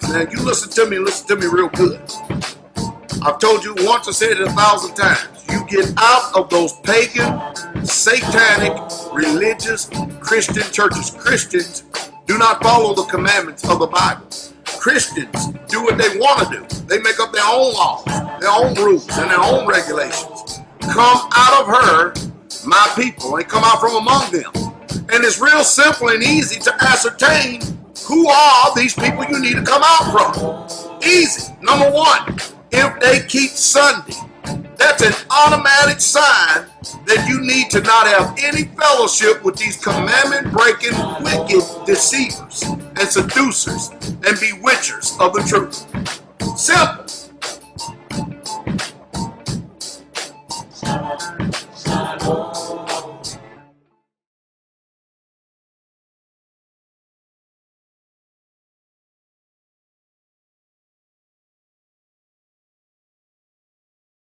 Now you listen to me real good. I've told you once, I said it 1,000 times. You get out of those pagan, satanic, religious, Christian churches. Christians do not follow the commandments of the Bible. Christians do what they want to do. They make up their own laws, their own rules, and their own regulations. Come out of her, my people, and come out from among them. And it's real simple and easy to ascertain who are these people you need to come out from. Easy. Number one, if they keep Sunday, that's an automatic sign that you need to not have any fellowship with these commandment-breaking, wicked deceivers and seducers and bewitchers of the truth. Simple.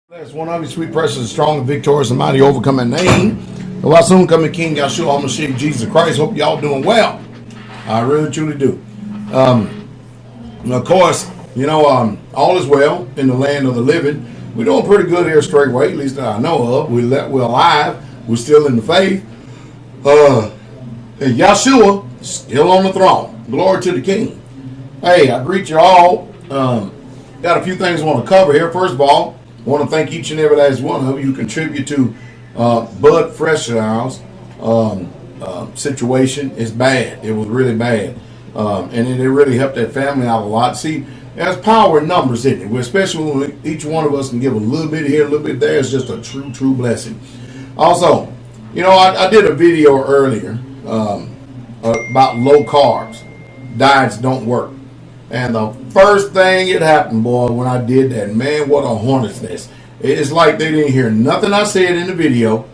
That's one of you, sweet, precious, strong, and victorious, and mighty, overcoming name. The our soon coming King, Yahshua HaMashiach, Jesus Christ. Hope y'all doing well. I really, truly do. Of course, you know, all is well in the land of the living. We're doing pretty good here, Straitway, at least that I know of. We're alive. We're still in the faith. And Yahshua still on the throne. Glory to the King. Hey, I greet you all. Got a few things I want to cover here. First of all, I want to thank each and every last one of you who contribute to Bud Freshour's situation. Is bad. It was really bad. And it really helped that family out a lot. See, there's power in numbers, isn't it? Especially when each one of us can give a little bit here, a little bit there. It's just a true blessing. Also, you know, I did a video earlier about low carbs. Diets don't work. And the first thing that happened, boy, when I did that, man, what a hornet's nest. It's like they didn't hear nothing I said in the video.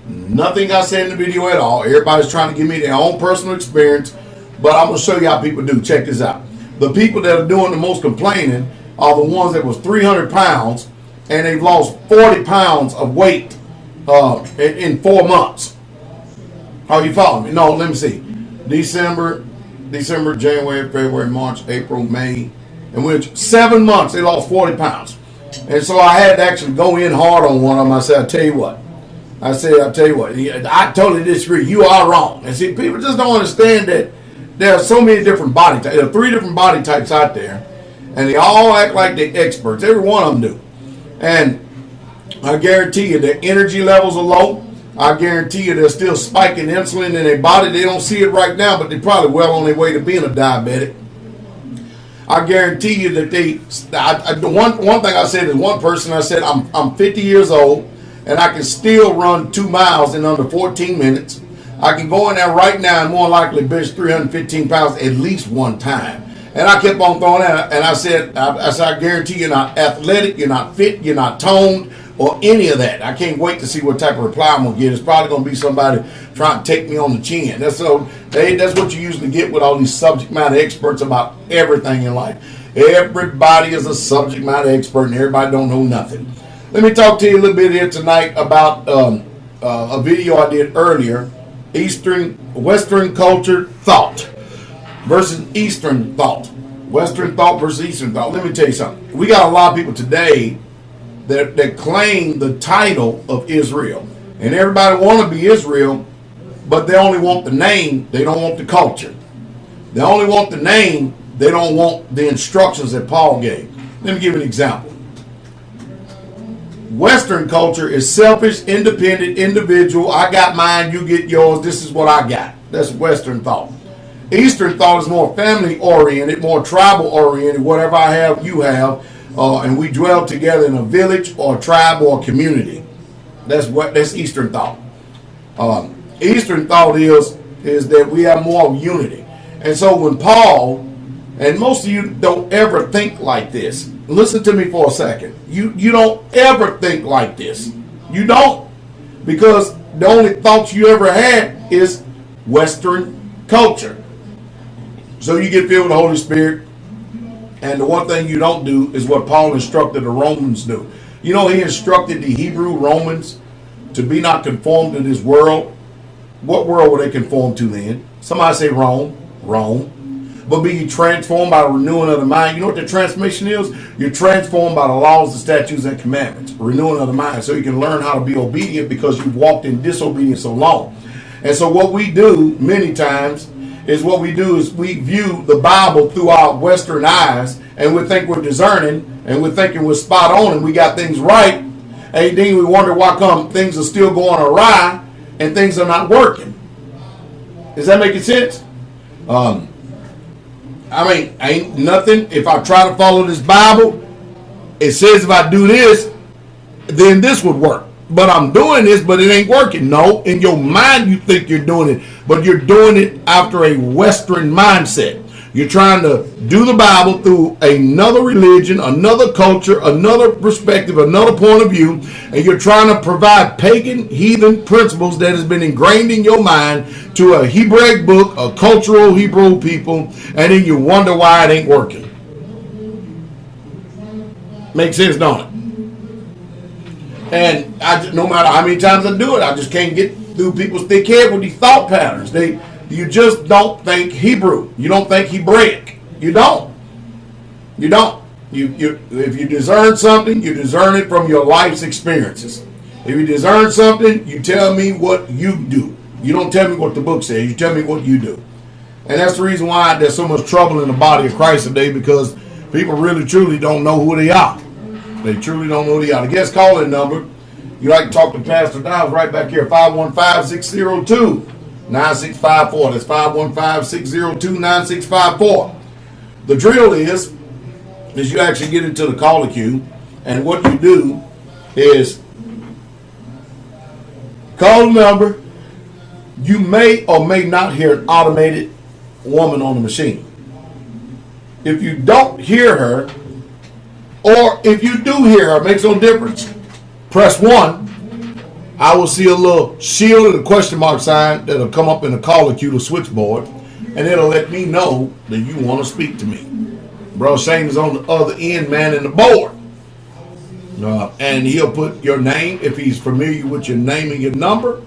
Nothing I said in the video at all. Everybody's trying to give me their own personal experience. But I'm going to show you how people do. Check this out. The people that are doing the most complaining are the ones that was 300 pounds and they've lost 40 pounds of weight in 4 months. Are you following me? No, let me see. December, January, February, March, April, May, in which 7 months they lost 40 pounds. And so I had to actually go in hard on one of them. I said, I'll tell you what, I totally disagree. You are wrong. And see, people just don't understand that there are so many different body types. There are 3 different body types out there, and they all act like they're experts. Every one of them do. And I guarantee you their energy levels are low. I guarantee you they're still spiking insulin in their body. They don't see it right now, but they're probably well on their way to being a diabetic. I guarantee you that the one thing I said is one person, I said, I'm 50 years old, and I can still run 2 miles in under 14 minutes. I can go in there right now and more likely bench 315 pounds at least one time. And I kept on throwing that, and I said, I guarantee you're not athletic, you're not fit, you're not toned, or any of that. I can't wait to see what type of reply I'm going to get. It's probably going to be somebody trying to take me on the chin. That's what you usually get with all these subject matter experts about everything in life. Everybody is a subject matter expert, and everybody don't know nothing. Let me talk to you a little bit here tonight about a video I did earlier, Western culture thought versus Eastern thought. Western thought versus Eastern thought. Let me tell you something. We got a lot of people today that claim the title of Israel. And everybody want to be Israel, but they only want the name. They don't want the culture. They only want the name. They don't want the instructions that Paul gave. Let me give you an example. Western culture is selfish, independent, individual. I got mine, you get yours. This is what I got. That's Western thought. Eastern thought is more family oriented, more tribal oriented. Whatever I have, you have. And we dwell together in a village or a tribe or a community. That's Eastern thought. Eastern thought is that we have more unity. And so when Paul, and most of you don't ever think like this. Listen to me for a second. You don't ever think like this. You don't. Because the only thoughts you ever had is Western culture. So you get filled with the Holy Spirit. And the one thing you don't do is what Paul instructed the Romans do. You know, he instructed the Hebrew Romans to be not conformed to this world. What world were they conformed to then? Somebody say Rome. Rome. But be ye transformed by the renewing of the mind. You know what the transformation is? You're transformed by the laws, the statutes, and commandments. Renewing of the mind. So you can learn how to be obedient because you've walked in disobedience so long. And so what we do many times is we view the Bible through our Western eyes, and we think we're discerning, and we're thinking we're spot on, and we got things right. And then we wonder why come things are still going awry, and things are not working. Is that making sense? Ain't nothing. If I try to follow this Bible, it says if I do this, then this would work. But I'm doing this, but it ain't working. No, in your mind you think you're doing it, but you're doing it after a Western mindset. You're trying to do the Bible through another religion, another culture, another perspective, another point of view, and you're trying to provide pagan, heathen principles that has been ingrained in your mind to a Hebraic book, a cultural Hebrew people, and then you wonder why it ain't working. Makes sense, don't it? And no matter how many times I do it, I just can't get through people's thick head with these thought patterns. You just don't think Hebrew. You don't think Hebraic. You don't. You don't. If you discern something, you discern it from your life's experiences. If you discern something, you tell me what you do. You don't tell me what the book says. You tell me what you do. And that's the reason why there's so much trouble in the body of Christ today, because people really, truly don't know who they are. They truly don't know who they are. The guest calling number, you like to talk to Pastor Dowell, right back here, 515-602-9654. That's 515-602-9654. The drill is you actually get into the caller queue, and what you do is call the number. You may or may not hear an automated woman on the machine. If you don't hear her, or if you do hear her, it makes no difference. Press 1. I will see a little shield and a question mark sign that'll come up in the caller queue, the switchboard, and it'll let me know that you want to speak to me. Bro Shane is on the other end, man, in the board. And he'll put your name, if he's familiar with your name and your number,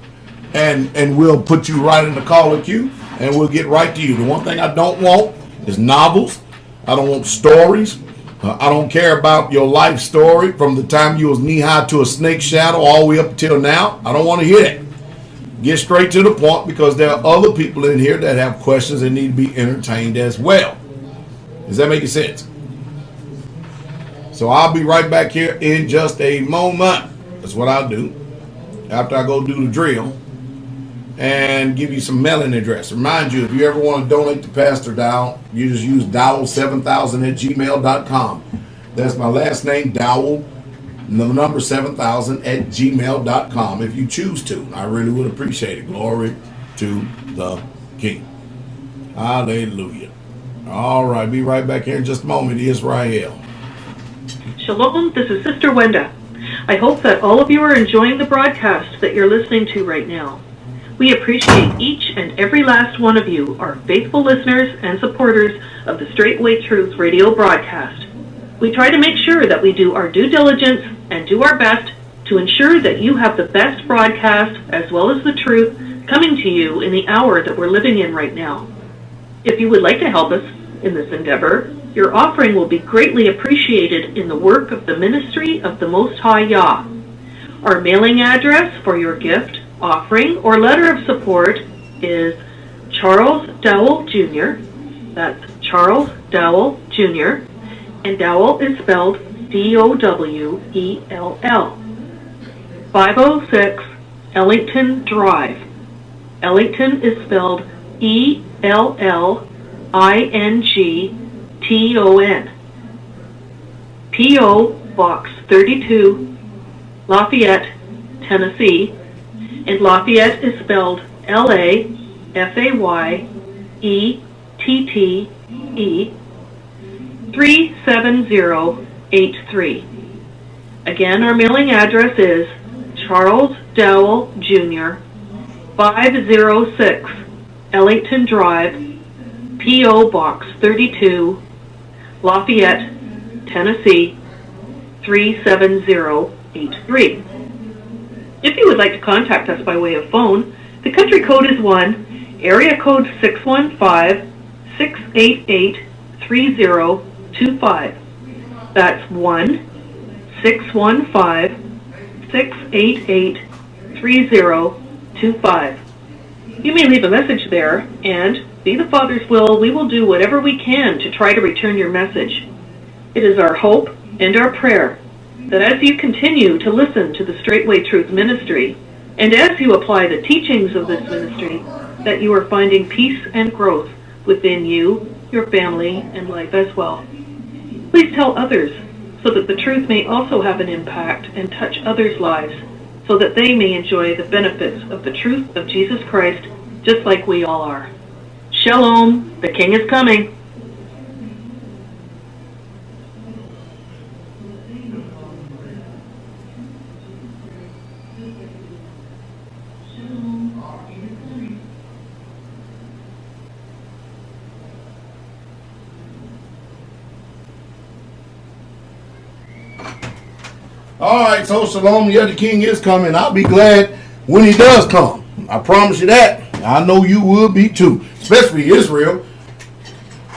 and we'll put you right in the caller queue, and we'll get right to you. The one thing I don't want is novels. I don't want stories. I don't care about your life story from the time you was knee-high to a snake shadow all the way up until now. I don't want to hear that. Get straight to the point, because there are other people in here that have questions that need to be entertained as well. Does that make sense? So I'll be right back here in just a moment. That's what I'll do after I go do the drill and give you some mailing address. Remind you, if you ever want to donate to Pastor Dowell, you just use Dowell7000@gmail.com. That's my last name, Dowell, the number 7000@gmail.com. If you choose to, I really would appreciate it. Glory to the King. Hallelujah. All right, be right back here in just a moment. Israel. Shalom, this is Sister Wenda. I hope that all of you are enjoying the broadcast that you're listening to right now. We appreciate each and every last one of you, our faithful listeners and supporters of the Straitway Truth radio broadcast. We try to make sure that we do our due diligence and do our best to ensure that you have the best broadcast as well as the truth coming to you in the hour that we're living in right now. If you would like to help us in this endeavor, your offering will be greatly appreciated in the work of the ministry of the Most High Yah. Our mailing address for your gift, offering, or letter of support is Charles Dowell Jr. That's Charles Dowell Jr. And Dowell is spelled D-O-W-E-L-L. 506 Ellington Drive. Ellington is spelled E-L-L-I-N-G-T-O-N. P.O. Box 32, Lafayette, Tennessee. And Lafayette is spelled L-A-F-A-Y-E-T-T-E 37083. Again, our mailing address is Charles Dowell Jr., 506 Ellington Drive, P.O. Box 32, Lafayette, Tennessee, 37083. If you would like to contact us by way of phone, the country code is 1, area code 615-688-3025. That's 1-615-688-3025. You may leave a message there, and, be the Father's will, we will do whatever we can to try to return your message. It is our hope and our prayer that as you continue to listen to the Straitway Truth Ministry, and as you apply the teachings of this ministry, that you are finding peace and growth within you, your family, and life as well. Please tell others so that the truth may also have an impact and touch others' lives, so that they may enjoy the benefits of the truth of Jesus Christ, just like we all are. Shalom, the King is coming. All right, so shalom, yeah, the King is coming. I'll be glad when he does come. I promise you that. I know you will be too, especially Israel.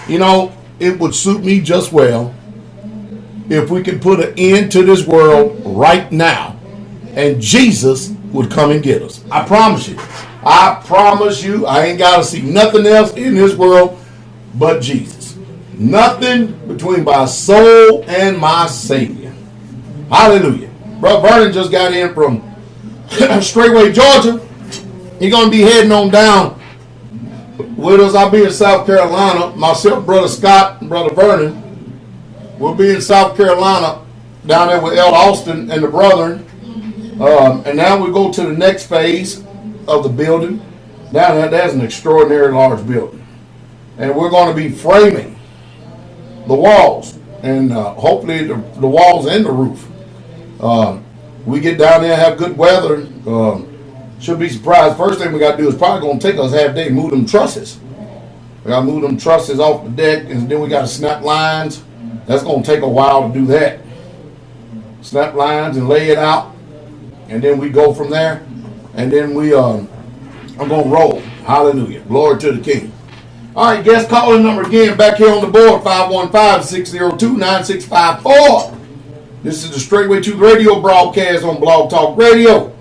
You know, it would suit me just well if we could put an end to this world right now and Jesus would come and get us. I promise you. I promise you, I ain't got to see nothing else in this world but Jesus. Nothing between my soul and my Savior. Hallelujah. Brother Vernon just got in from Straitway, Georgia. He's going to be heading on down with us. I'll be in South Carolina. Myself, Brother Scott, and Brother Vernon will be in South Carolina down there with El Austin and the brethren. And now we go to the next phase of the building. Down there, that's an extraordinary large building. And we're going to be framing the walls and hopefully the walls and the roof. We get down there, have good weather. Should be surprised. First thing we got to do is probably going to take us half day, move them trusses. We got to move them trusses off the deck, and then we got to snap lines. That's going to take a while to do that. Snap lines and lay it out, and then we go from there. And then we, I'm going to roll. Hallelujah. Glory to the King. All right, guest calling number again back here on the board, 515-602-9654. This is the Straitway Truth Radio broadcast on Blog Talk Radio.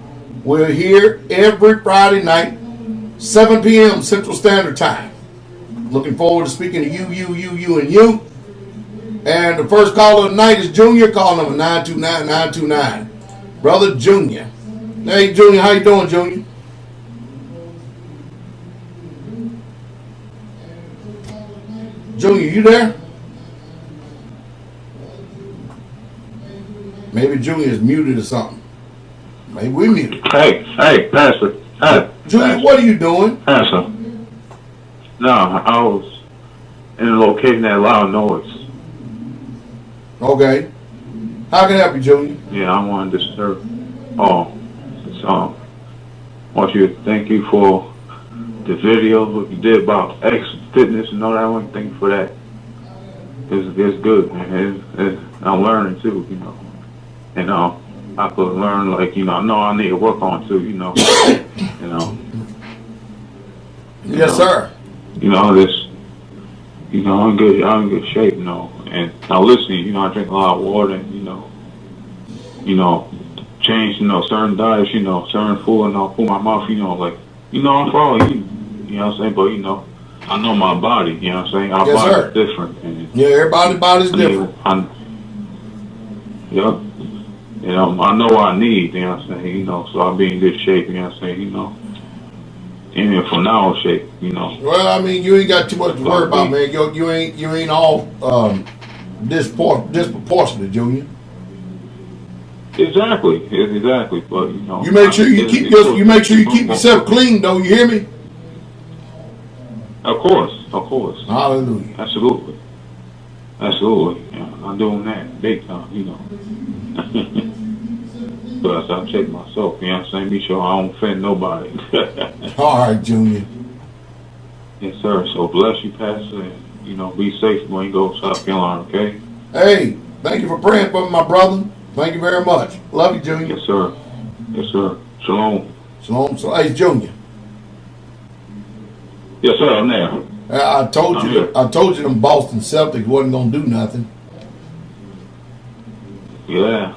We're here every Friday night, 7 p.m. Central Standard Time. Looking forward to speaking to you, and you. And the first caller of the night is Junior, call number 929-929. Brother Junior. Hey, Junior, how you doing, Junior? Junior, you there? Maybe Junior is muted or something. Maybe we muted. Hey, Pastor. Hey, Junior, Pastor. what are you doing? Pastor. No, I was in a location that loud noise. Okay. How can I help you, Junior? Yeah, I want to disturb. Oh, so I want you to thank you for the video what you did about X fitness and all that. I want to thank you for that. It's good, man. I'm learning too, you know. And I could learn, like, you know, I know I need to work on too, you know. Yes, sir. You know, this, you know, I'm in good shape, you know. And now listening, you know, I drink a lot of water and, you know, change, you know, certain diets, you know, certain food, and I'll pull my mouth, you know, like, you know, I follow you know what I'm saying? But, you know, I know my body, you know what I'm saying? Our yes, body's sir. different. And, yeah, everybody's body's different. Yeah. You know, I know what I need, you know what I'm saying? You know, so I'll be in good shape, you know what I'm saying? You know, even from now on shape, you know. Well, I mean, you ain't got too much to worry about, man. You ain't all disproportionate, Junior. Exactly. But you know, you make sure you keep yourself clean, though. You hear me? Of course. Hallelujah. Absolutely. Yeah, I'm doing that big time, you know. But I check myself, you know what I'm saying? Be sure I don't offend nobody. All right, Junior. Yes, sir. So bless you, Pastor, and, you know, be safe when you go to South Carolina, okay? Hey, thank you for praying for me, my brother. Thank you very much. Love you, Junior. Yes, sir. Yes, sir. Shalom. Shalom. So, hey, Junior. Yes, sir. I'm there. I told you them Boston Celtics wasn't gonna do nothing. Yeah.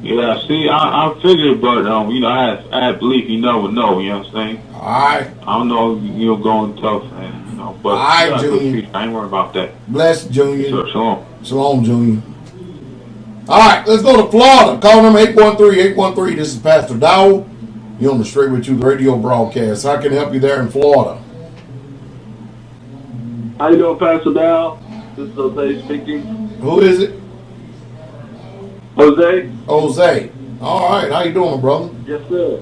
Yeah, see, I figured, but, I had belief you know, you know what I'm saying? All right. I don't know, you're going tough, and, but All right, Junior. I ain't worried about that. Bless, Junior. Sure, shalom. Shalom, Junior. All right, let's go to Florida. Call number 813-813. This is Pastor Dowell. You're on the Straitway Truth radio broadcast. How can I help you there in Florida? How you doing, Pastor Dowell? This is Jose speaking. Who is it? Jose? Jose. All right, how you doing, brother? Yes, sir.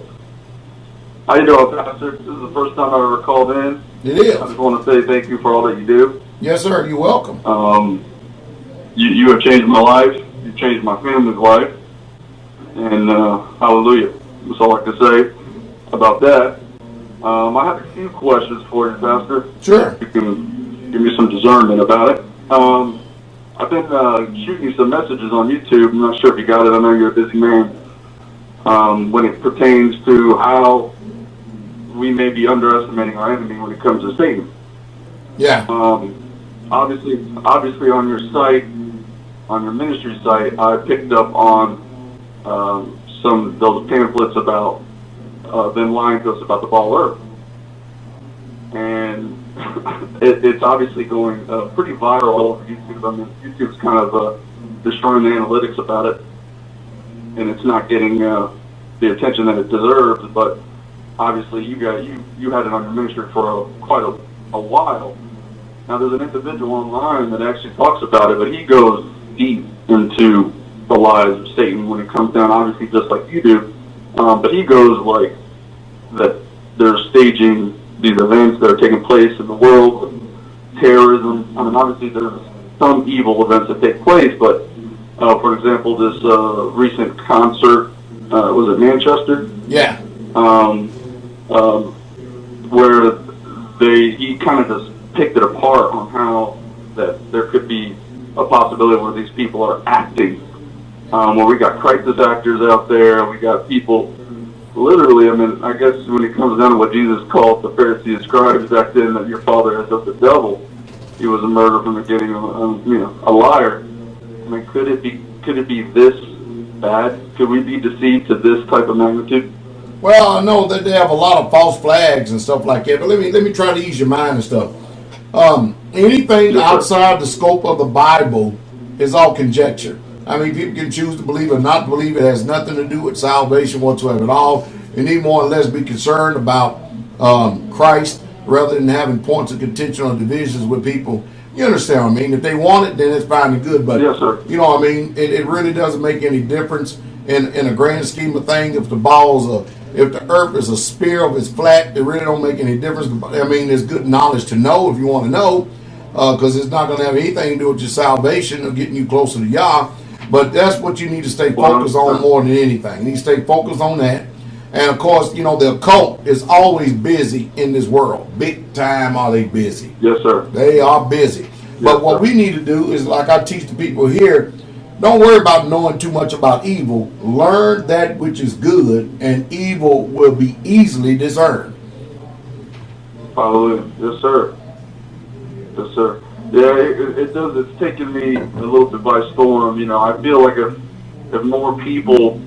How you doing, Pastor? This is the first time I've ever called in. It is. I just want to say thank you for all that you do. Yes, sir. You're welcome. You have changed my life. You changed my family's life. And hallelujah. That's all I can say about that. I have a few questions for you, Pastor. Sure. You can give me some discernment about it. I've been shooting you some messages on YouTube. I'm not sure if you got it. I know you're a busy man. When it pertains to how we may be underestimating our enemy when it comes to Satan. Yeah. Obviously on your site, on your ministry site, I picked up on some of those pamphlets about them lying to us about the ball earth. And it's obviously going pretty viral all over YouTube. I mean, YouTube's kind of destroying the analytics about it, and it's not getting the attention that it deserves. But obviously, you had it on your ministry for quite a while. Now, there's an individual online that actually talks about it, but he goes deep into the lies of Satan when it comes down, obviously, just like you do. But he goes like that they're staging these events that are taking place in the world, terrorism. I mean, obviously there's some evil events that take place, but for example, this recent concert, was it Manchester? Yeah. Where he kind of just picked it apart on how that there could be a possibility where these people are acting. Where we got crisis actors out there, we got people. Literally, I mean, I guess when it comes down to what Jesus called the Pharisees and scribes back then, that your father is of the devil, he was a murderer from the beginning, a liar. I mean, could it be this bad? Could we be deceived to this type of magnitude? Well, I know that they have a lot of false flags and stuff like that, but let me try to ease your mind and stuff. Anything outside the scope of the Bible is all conjecture. I mean, people can choose to believe or not believe. It has nothing to do with salvation whatsoever at all. You need more or less be concerned about Christ rather than having points of contention or divisions with people. You understand what I mean? If they want it, then it's fine and good. But, yes, sir. You know what I mean? It really doesn't make any difference in a grand scheme of things. If the earth is a sphere, if it's flat, it really don't make any difference. I mean, it's good knowledge to know if you want to know, because it's not going to have anything to do with your salvation or getting you closer to Yah. But that's what you need to stay focused on more than anything. You need to stay focused on that. And of course, the occult is always busy in this world. Big time are they busy. Yes, sir. They are busy. Yes, but what we need to do is, like I teach the people here, don't worry about knowing too much about evil. Learn that which is good, and evil will be easily discerned. Hallelujah. Yes, sir. Yes, sir. Yeah, it does. It's taken me a little bit by storm. I feel like if more people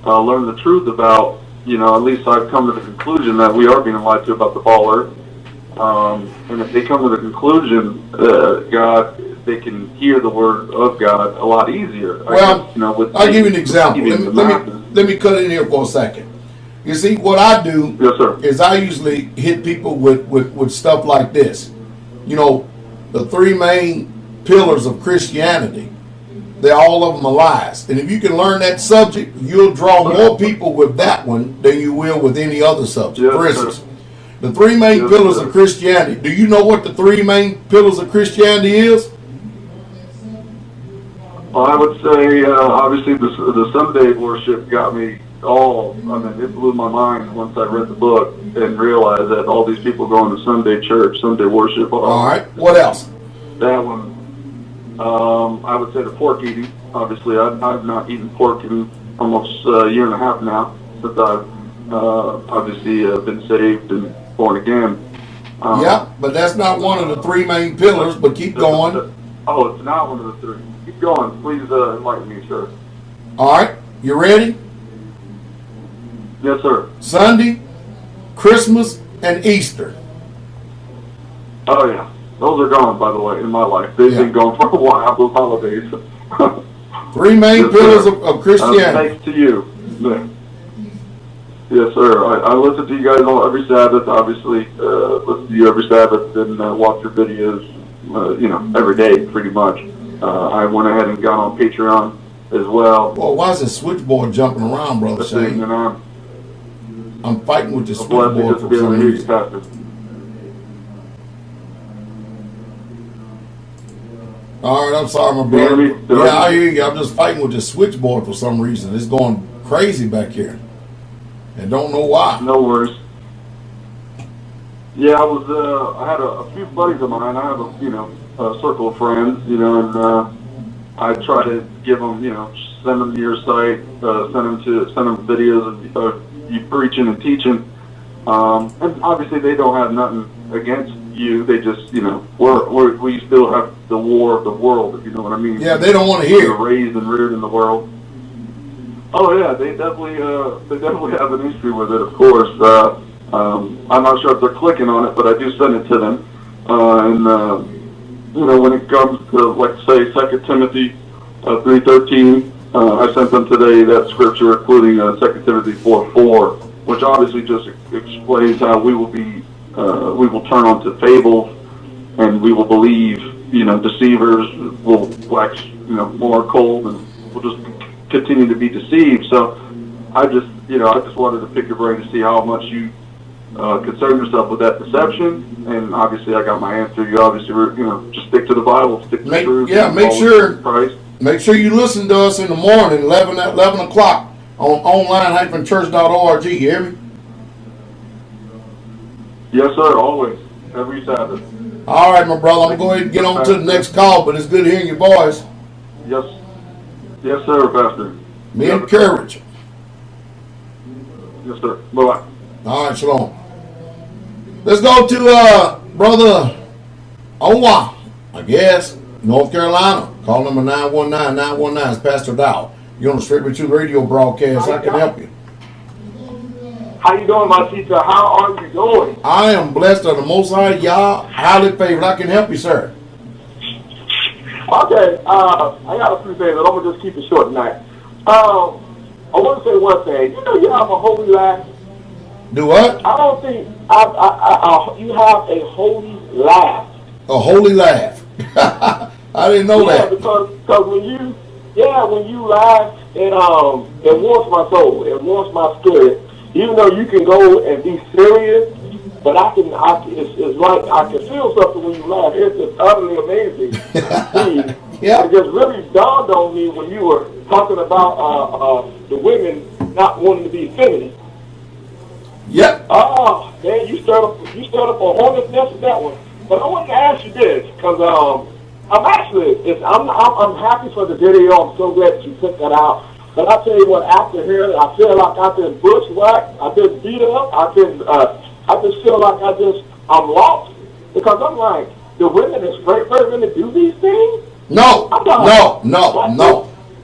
learn the truth about, at least I've come to the conclusion that we are being lied to about the ball earth. And if they come to the conclusion, God, they can hear the word of God a lot easier. Well, I'll give you an example. Let me cut in here for a second. You see, what I do yes, sir. is I usually hit people with stuff like this. The three main pillars of Christianity, all of them are lies. And if you can learn that subject, you'll draw more people with that one than you will with any other subject. Yes, for instance, sir. the three main pillars of Christianity. Do you know what the three main pillars of Christianity is? Well, I would say, obviously, the Sunday worship got me it blew my mind once I read the book and realized that all these people going to Sunday church, Sunday worship. All right. What else? That one. I would say the pork eating. obviously, I've not eaten pork in almost a year and a half now since I've obviously been saved and born again. Yeah, but that's not one of the three main pillars, but keep going. Oh, it's not one of the three. Keep going. Please enlighten me, sir. All right, you ready? Yes, sir. Sunday, Christmas, and Easter. Oh, yeah. Those are gone, by the way, in my life. They've been gone for a while, those holidays. Three main pillars of Christianity. Thanks to you. Yeah. Yes, sir. I listen to you guys on every Sabbath, obviously. Listen to you every Sabbath and watch your videos, every day, pretty much. I went ahead and got on Patreon as well. Well, why is the switchboard jumping around, Brother Shane? I'm fighting with the switchboard for some reason. All right, I'm sorry, my brother. Yeah, I hear you. I'm just fighting with the switchboard for some reason. It's going crazy back here. And don't know why. No worries. Yeah, I had a few buddies of mine. I have a circle of friends, and I try to give them, send them to your site, send them videos of you preaching and teaching. And obviously they don't have nothing against you. They just, we still have the war of the world, if you know what I mean. Yeah, they don't want to hear. They're raised and reared in the world. Oh yeah, they definitely have an issue with it, of course. I'm not sure if they're clicking on it, but I do send it to them. When it comes to, like, say, 2 Timothy 3:13, I sent them today that scripture, including 2 Timothy 4:4, which obviously just explains how we will turn onto fables, and we will believe, deceivers will wax, more cold, and we'll just continue to be deceived. So I just wanted to pick your brain to see how much you concern yourself with that deception, and obviously I got my answer. You obviously, just stick to the Bible, stick to the truth. Yeah, make sure you listen to us in the morning, 11 o'clock on online-church.org. You hear me? Yes, sir. Always, every Sabbath. All right, my brother. I'm going to get on to the next call, but it's good hearing your voice. Yes, sir, Pastor. Be encouraged. Yes, sir. Bye-bye. All right, shalom. Let's go to Brother Owa, I guess, North Carolina. Call number 919-919 is Pastor Dowell. You're on the Straitway Truth radio broadcast. I can help you. How you doing, my teacher? How are you doing? I am blessed of the Most High, Yah, highly favored. I can help you, sir. Okay, I got a few things, but I'm going to just keep it short tonight. I want to say one thing. You have a holy laugh. Do what? I don't think you have a holy laugh. A holy laugh. I didn't know that. Because when you laugh, it warms my soul. It warms my spirit. Even though you can go and be serious, but it's like I can feel something when you laugh. It's just utterly amazing. Yeah. It just really dawned on me when you were talking about the women not wanting to be feminine. Yep. Oh man, you stirred up a hornet's nest with that one. But I wanted to ask you this because I'm happy for the video. I'm so glad that you took that out. But I tell you what, after hearing it, I feel like I've been bushwhacked, I've been beat up, I just feel like I'm lost because I'm like, the women in Straitway going to do these things? No.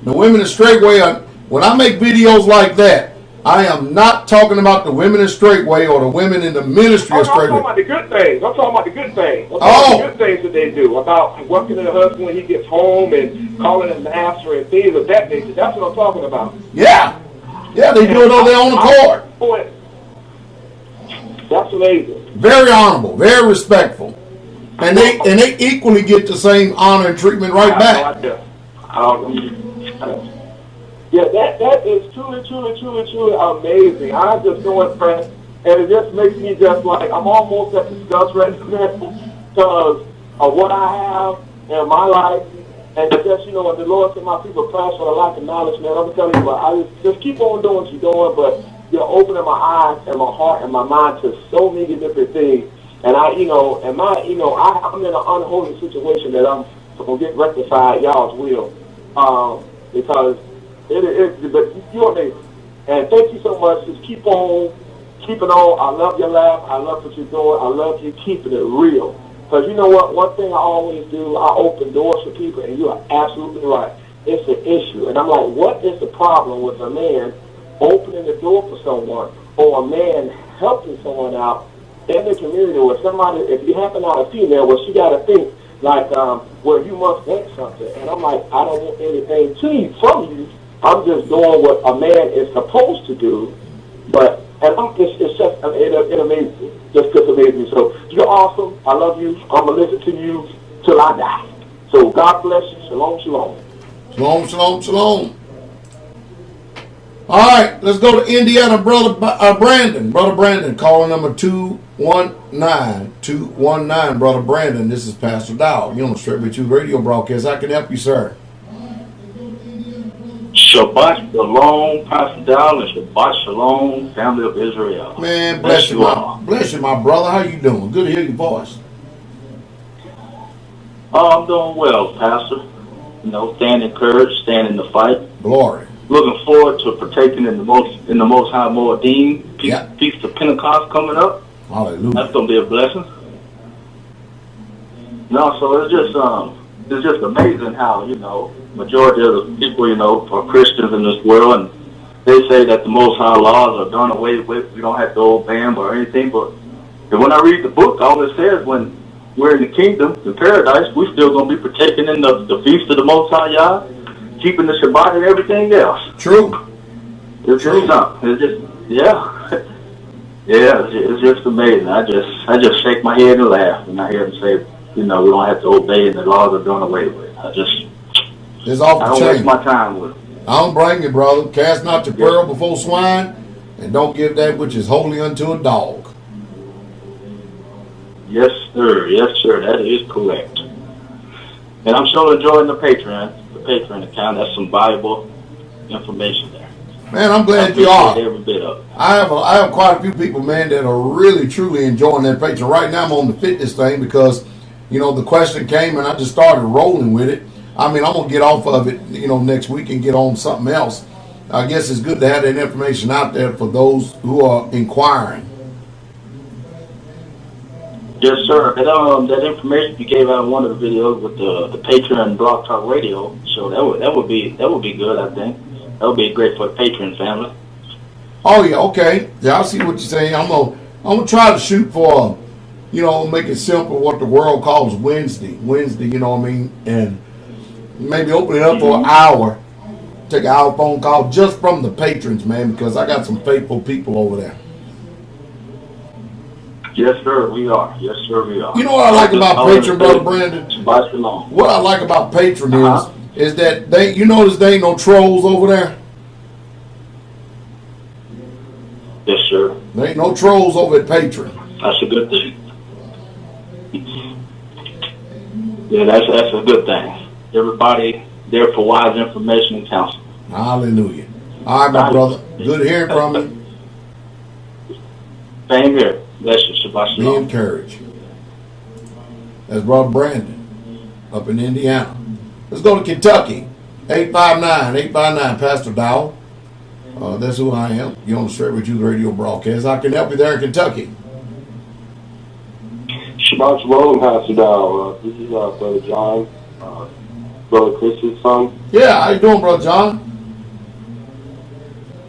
The women in Straitway, when I make videos like that, I am not talking about the women in Straitway or the women in the ministry of Straitway. I'm talking about the good things. I'm talking about the good things. The good things that they do about working with the husband when he gets home and calling him master and things of that nature. That's what I'm talking about. Yeah, they do it on their own accord. That's amazing. Very honorable, very respectful, and they equally get the same honor and treatment right back. Yeah, that is truly amazing. I'm just so impressed, and it just makes me just like, I'm almost at disgust right now because of what I have in my life, and just, when the Lord said my people crash for the lack of knowledge, man, I'm telling you what, I just keep on doing what you're doing, but you're opening my eyes and my heart and my mind to so many different things, and I'm in an unholy situation that I'm going to get rectified, y'all's will. because but you're amazing. And thank you so much. Just keep on keeping on. I love your laugh. I love what you're doing. I love you keeping it real. Because you know what? One thing I always do, I open doors for people, and you are absolutely right. It's an issue. And I'm like, what is the problem with a man opening the door for someone or a man helping someone out in the community where somebody, if you happen out a female, well, she got to think like, well, you must want something. And I'm like, I don't want anything from you. I'm just doing what a man is supposed to do. But, and it's just, it amazes me. Just amazes me. So you're awesome. I love you. I'm going to listen to you till I die. So God bless you. Shalom, shalom. Shalom, shalom, shalom. All right, let's go to Indiana, Brother Brandon. Brother Brandon, calling number 219. Brother Brandon, this is Pastor Dowell. You're on the Straight With You radio broadcast. I can help you, sir. Shabbat Shalom, Pastor Dowell, and Shabbat Shalom, family of Israel. Man, bless you, my brother. How you doing? Good to hear your voice. Oh, I'm doing well, Pastor. You know, stand encouraged, stand in the fight. Glory. Looking forward to partaking in the Most High Moedim, Feast of Pentecost coming up. Hallelujah. That's going to be a blessing. No, so it's just amazing how, you know, majority of the people, you know, are Christians in this world, and they say that the Most High laws are done away with. We don't have to obey them or anything. But when I read the book, all it says when we're in the kingdom, in paradise, we're still going to be partaking in the feast of the Most High Yah, keeping the Shabbat and everything else. True. It's just something. It's just, yeah. Yeah, it's just amazing. I just shake my head and laugh when I hear them say, you know, we don't have to obey and the laws are done away with. It's off the I don't chain. waste my time with it. I don't bring you, brother. Cast not your pearl before swine, and don't give that which is holy unto a dog. Yes, sir. Yes, sir. That is correct. And I'm still enjoying the Patreon account. That's some valuable information there. Man, I'm glad you are. Every bit of it. I have quite a few people, man, that are really, truly enjoying that Patreon. Right now I'm on the fitness thing because, you know, the question came and I just started rolling with it. I mean, I'm going to get off of it, you know, next week and get on something else. I guess it's good to have that information out there for those who are inquiring. Yes, sir. That information you gave out in one of the videos with the Patreon Blog Talk Radio show, that would be good, I think. That would be great for the Patreon family. Oh yeah, okay. Yeah, I see what you're saying. I'm gonna try to shoot for, you know, make it simple what the world calls Wednesday, you know what I mean? And maybe open it up for an hour, take an hour phone call just from the patrons, man, because I got some faithful people over there. Yes, sir, we are. Yes, sir, we are. You know what I like about Patreon, Brother Brandon? Shabbat Shalom. What I like about Patreon is that you notice there ain't no trolls over there? Yes, sir. There ain't no trolls over at Patreon. That's a good thing. Yeah, that's a good thing. Everybody there for wise information and counsel. Hallelujah. All right, my brother. Good hearing from you. Same here. Bless you. Shabbat Be Shalom. encouraged. That's Brother Brandon up in Indiana. Let's go to Kentucky. 859, Pastor Dowell. That's who I am. You're on the Straight With You radio broadcast. I can help you there in Kentucky. Shabbat Shalom, Pastor Dowell. This is Brother John, Brother Chris's son. Yeah, how you doing, Brother John?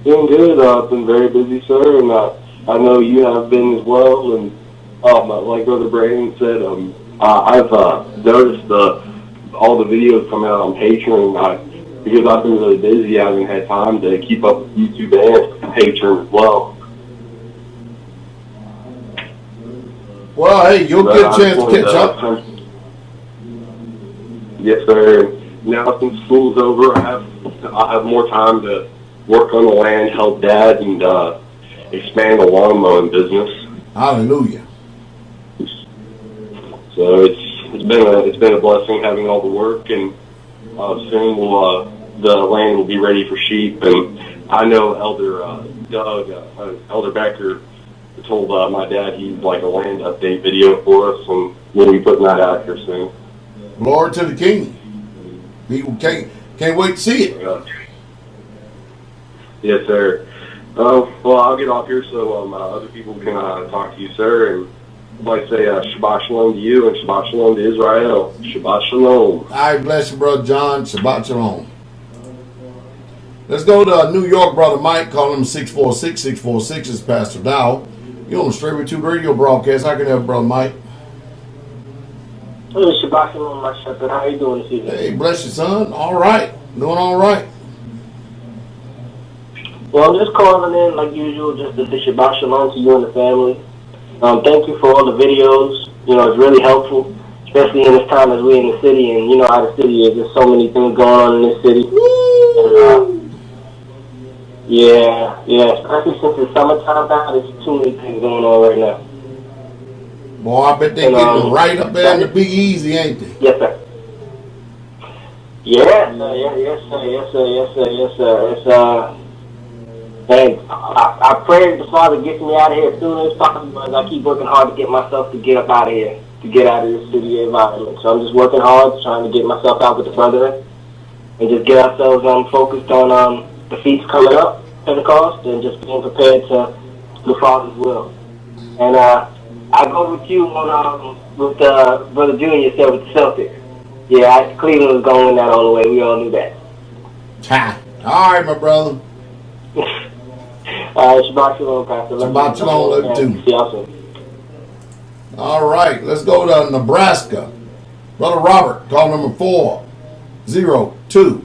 Doing good. I've been very busy, sir, and I know you have been as well. And like Brother Brandon said, I've noticed all the videos coming out on Patreon. Because I've been really busy, I haven't had time to keep up with YouTube and Patreon as well. Well, hey, you'll get a chance to catch up. Yes, sir. Now since school's over, I have more time to work on the land, help Dad, and expand the lawn mowing business. Hallelujah. So it's been a blessing having all the work, and soon the land will be ready for sheep. And I know Elder Elder Becker told my dad he'd like a land update video for us, and we'll be putting that out here soon. Glory to the King. People can't. Can't wait to see it. Yes, sir. Well, I'll get off here so other people can talk to you, sir. And I'd like to say Shabbat Shalom to you and Shabbat Shalom to Israel. Shabbat Shalom. All right, bless you, Brother John. Shabbat Shalom. Let's go to New York, Brother Mike. Call him 646. 646 is Pastor Dowell. You're on the Straitway 2 radio broadcast. I can help, Brother Mike. Hey, Shabbat Shalom, my shepherd. How you doing this evening? Hey, bless you, son. All right. Doing all right. Well, I'm just calling in, like usual, just to say Shabbat Shalom to you and the family. Thank you for all the videos. You know, it's really helpful, especially in this time as we're in the city. And you know how the city is. There's so many things going on in this city. And, yeah, especially since it's summertime now, there's too many things going on right now. Boy, I bet they're getting right up there in the Big Easy, ain't they? Yes, sir. Yes, sir. And I pray the Father gets me out of here as soon as possible, as I keep working hard to get myself to get up out of here, to get out of this city environment. So I'm just working hard, trying to get myself out with the brethren, and just get ourselves focused on the feast coming up, Pentecost, and just being prepared to the Father's will. And I go with you on with Brother Junior said with the Celtics. Yeah, Cleveland was going to win that all the way. We all knew that. Ha! All right, my brother. Shabbat Shalom, Pastor. Shabbat Shalom, love you too. See y'all soon. All right, let's go to Nebraska. Brother Robert, call number 402.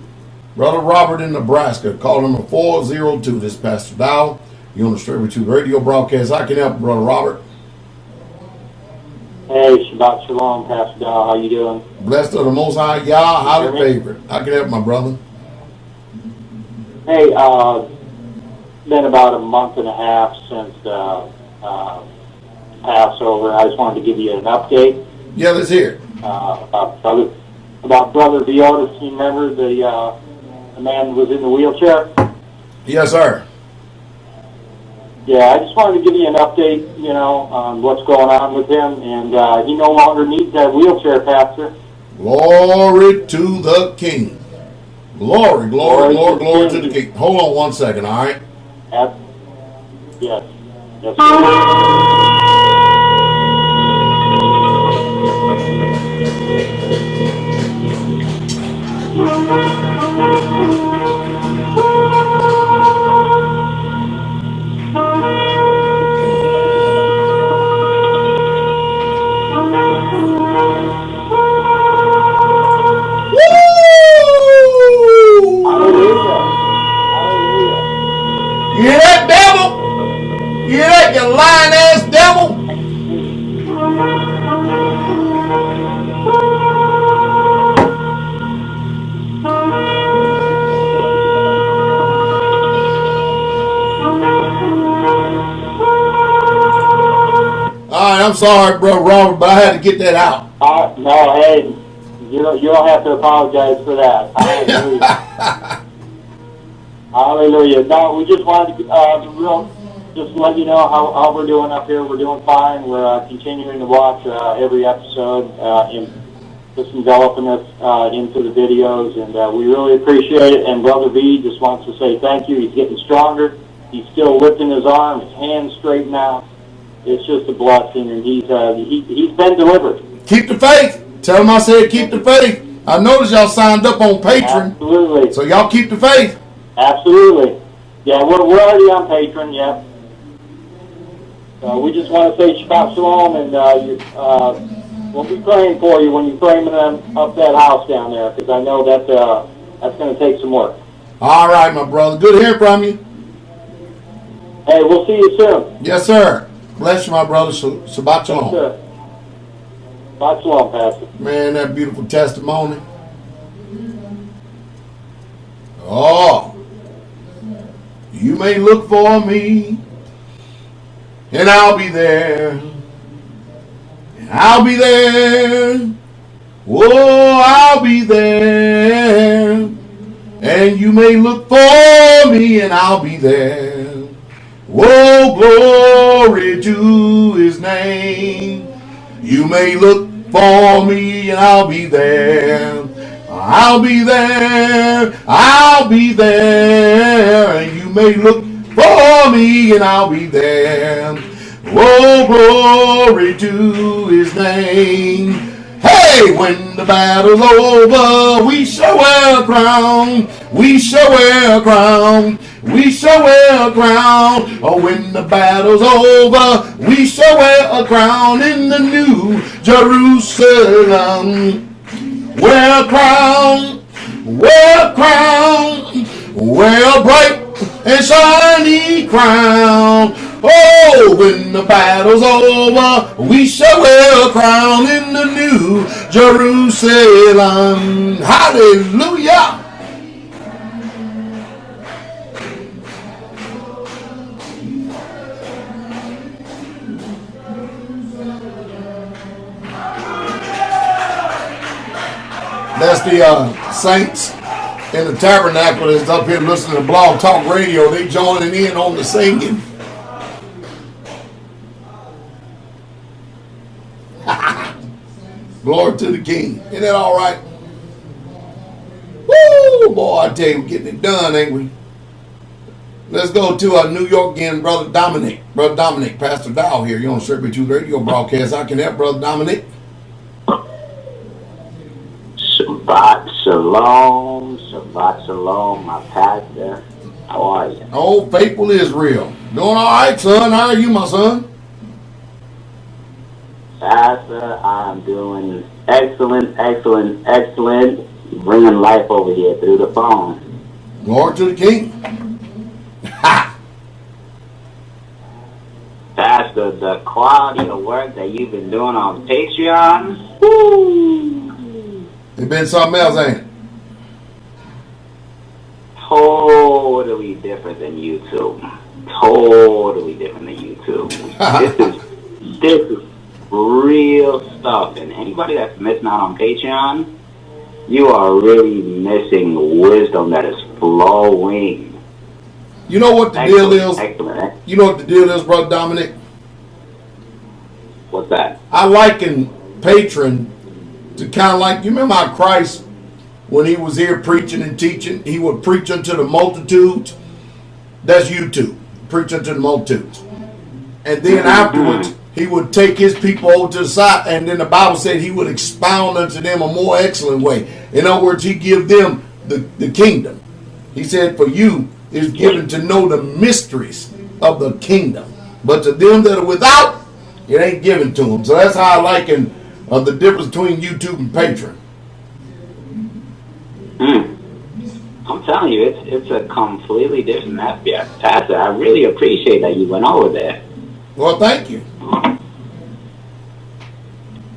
Brother Robert in Nebraska, call number 402. This is Pastor Dowell. You're on the Straitway 2 radio broadcast. I can help, Brother Robert. Hey, Shabbat Shalom, Pastor Dowell. How you doing? Blessed of the Most High, Yah, highly favored. I can help, my brother. Hey, been about a month and a half since Passover. I just wanted to give you an update. Yeah, let's hear it. About Brother Viotis. You remember the man who was in the wheelchair? Yes, sir. Yeah, I just wanted to give you an update, you know, on what's going on with him. And he no longer needs that wheelchair, Pastor. Glory to the King. Glory to the King. Hold on 1 second, all right? Yes. You hear that, devil? You hear that, you lying ass devil? Alright, I'm sorry, Brother Robert, but I had to get that out. No, hey, you don't have to apologize for that. Hallelujah. Hallelujah. No, we just wanted to just let you know how we're doing up here. We're doing fine. We're continuing to watch every episode and just enveloping us into the videos, and we really appreciate it. And Brother V just wants to say thank you. He's getting stronger. He's still lifting his arm, his hands straighten out. It's just a blessing, and he's been delivered. Keep the faith. Tell him I said keep the faith. I noticed y'all signed up on Patreon. Absolutely. So y'all keep the faith. Absolutely. Yeah, we're already on Patreon, yeah. We just want to say Shabbat Shalom, and we'll be praying for you when you're framing up that house down there, because I know that's going to take some work. All right, my brother. Good to hear from you. Hey, we'll see you soon. Yes, sir. Bless you, my brother. Shabbat Shalom. Yes, sir. Shabbat Shalom, Pastor. Man, that beautiful testimony. Oh. You may look for me, and I'll be there. And I'll be there. Oh, I'll be there. And you may look for me, and I'll be there. Oh, glory to his name. You may look for me, and I'll be there. I'll be there. I'll be there. And you may look for me, and I'll be there. Oh, glory to his name. Hey, when the battle's over, we shall wear a crown. We shall wear a crown. We shall wear a crown. Oh, when the battle's over, we shall wear a crown in the new Jerusalem. Wear a crown. Wear a crown. Wear a bright and shiny crown. Oh, when the battle's over, we shall wear a crown in the new Jerusalem. Hallelujah. That's the saints in the tabernacle that's up here listening to Blog Talk Radio. They joining in on the singing. Glory to the King. Isn't that all right? Woo, boy, I tell you, we're getting it done, ain't we? Let's go to New York again, Brother Dominic. Brother Dominic, Pastor Dowell here. You're on Strictly Truth Radio broadcast. I can help, Brother Dominic. Shabbat shalom, Shabbat shalom, my pastor. How are you? Oh, faithful Israel. Doing all right, son. How are you, my son? Pastor, I'm doing excellent, excellent, excellent. Bringing life over here through the phone. Glory to the King. Ha! Pastor, the quality of work that you've been doing on Patreon, woo! It been something else, ain't it? Totally different than YouTube. Totally different than YouTube. This is real stuff. And anybody that's missing out on Patreon, you are really missing wisdom that is flowing. You know what the deal is? Excellent. You know what the deal is, Brother Dominic? What's that? I liken patron to kind of like, you remember how Christ, when he was here preaching and teaching, he would preach unto the multitudes. That's YouTube, preach unto the multitudes. And then afterwards, he would take his people over to the side, and then the Bible said he would expound unto them a more excellent way. In other words, he give them the kingdom. He said, for you is given to know the mysteries of the kingdom. But to them that are without, it ain't given to them. So that's how I liken the difference between YouTube and Patreon. I'm telling you, it's a completely different atmosphere. Pastor, I really appreciate that you went over there. Well, thank you.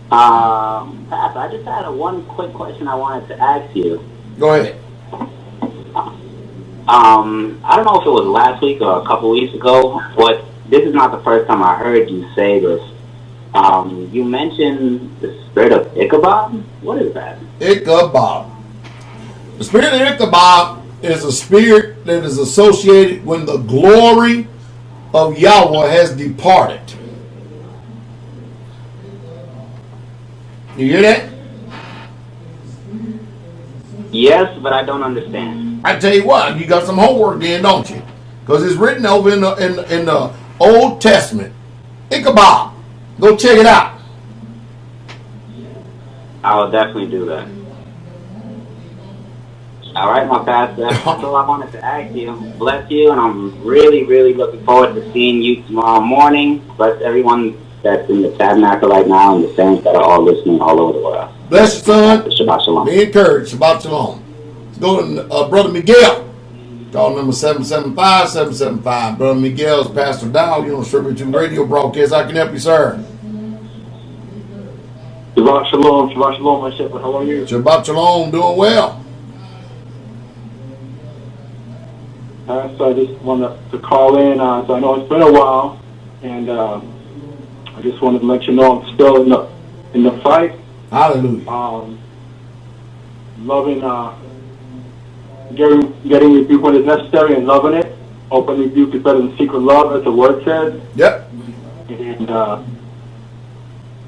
Pastor, I just had one quick question I wanted to ask you. Go ahead. I don't know if it was last week or a couple weeks ago, but this is not the first time I heard you say this. You mentioned the spirit of Ichabod. What is that? Ichabod. The spirit of Ichabod is a spirit that is associated when the glory of Yahweh has departed. You hear that? Yes, but I don't understand. I tell you what, you got some homework then, don't you? Because it's written over in the Old Testament. Ichabod. Go check it out. I will definitely do that. All right, my pastor. That's all I wanted to ask you. Bless you, and I'm really, really looking forward to seeing you tomorrow morning. Bless everyone that's in the tabernacle right now and the saints that are all listening all over the world. Bless you, son. Shabbat shalom. Be encouraged. Shabbat shalom. Let's go to Brother Miguel. Call number 775-775. Brother Miguel is Pastor Dowell. You're on Strictly Truth Radio broadcast. I can help you, sir. Shabbat shalom, my shepherd. How are you? Shabbat shalom. Doing well. So I just wanted to call in. So I know it's been a while, and I just wanted to let you know I'm still in the fight. Hallelujah. Loving, getting rebuke when it's necessary and loving it. Open rebuke is better than secret love, as the word says. Yep. And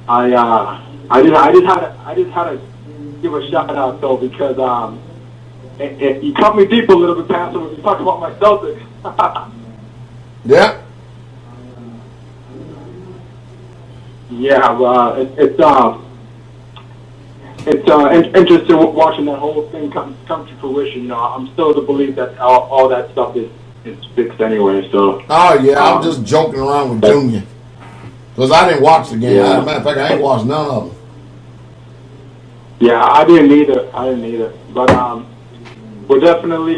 I just had a give a shout out though, because you cut me deep a little bit, Pastor, when you talk about my Celtics. Yeah. Yeah, it's interesting watching that whole thing come to fruition. You know, I'm still to believe that all that stuff is fixed anyway. So. Oh yeah, I'm just joking around with Junior because I didn't watch the game. Yeah. As a matter of fact, I ain't watched none of them. Yeah, I didn't either. But we're definitely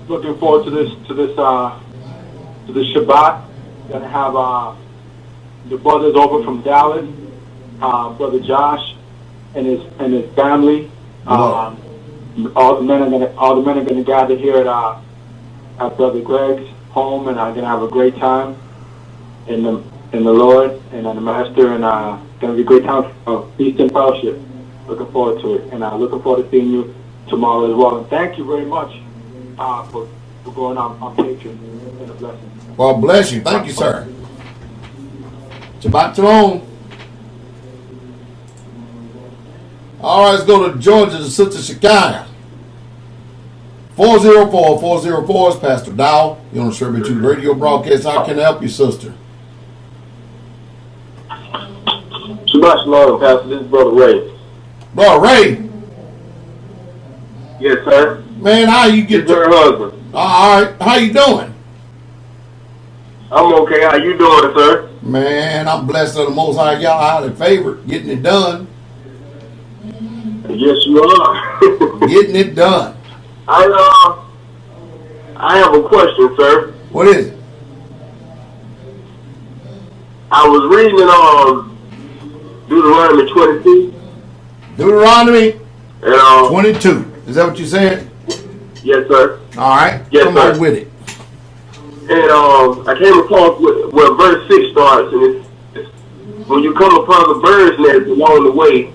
looking forward to this Shabbat. Gonna have the brothers over from Dallas, Brother Josh and his family. All the men are gonna gather here at Brother Greg's home, and I'm gonna have a great time in the Lord and in the Master, and gonna be a great time of feast and fellowship. Looking forward to it, and looking forward to seeing you tomorrow as well. And thank you very much for going on Patreon. It's been a blessing. Well, bless you. Thank you, sir. Shabbat shalom. All right, let's go to Georgia to Sister Shekiah. 404 is Pastor Dowell. You're on the Sherman 2 radio broadcast. How can I help you, sister? Shabbat shalom, Pastor. This is Brother Ray. Brother Ray. Yes, sir. Man, how you get your husband? All right. How you doing? I'm okay. How you doing, sir? Man, I'm blessed of the Most High. Y'all highly favored. Getting it done. Yes, you are. Getting it done. I have a question, sir. What is it? I was reading Deuteronomy 22. Deuteronomy and, 22. Is that what you said? Yes, sir. All right. Yes, come sir. on with it. And I came across where verse 6 starts, and it's when you come upon the bird's nest along the way,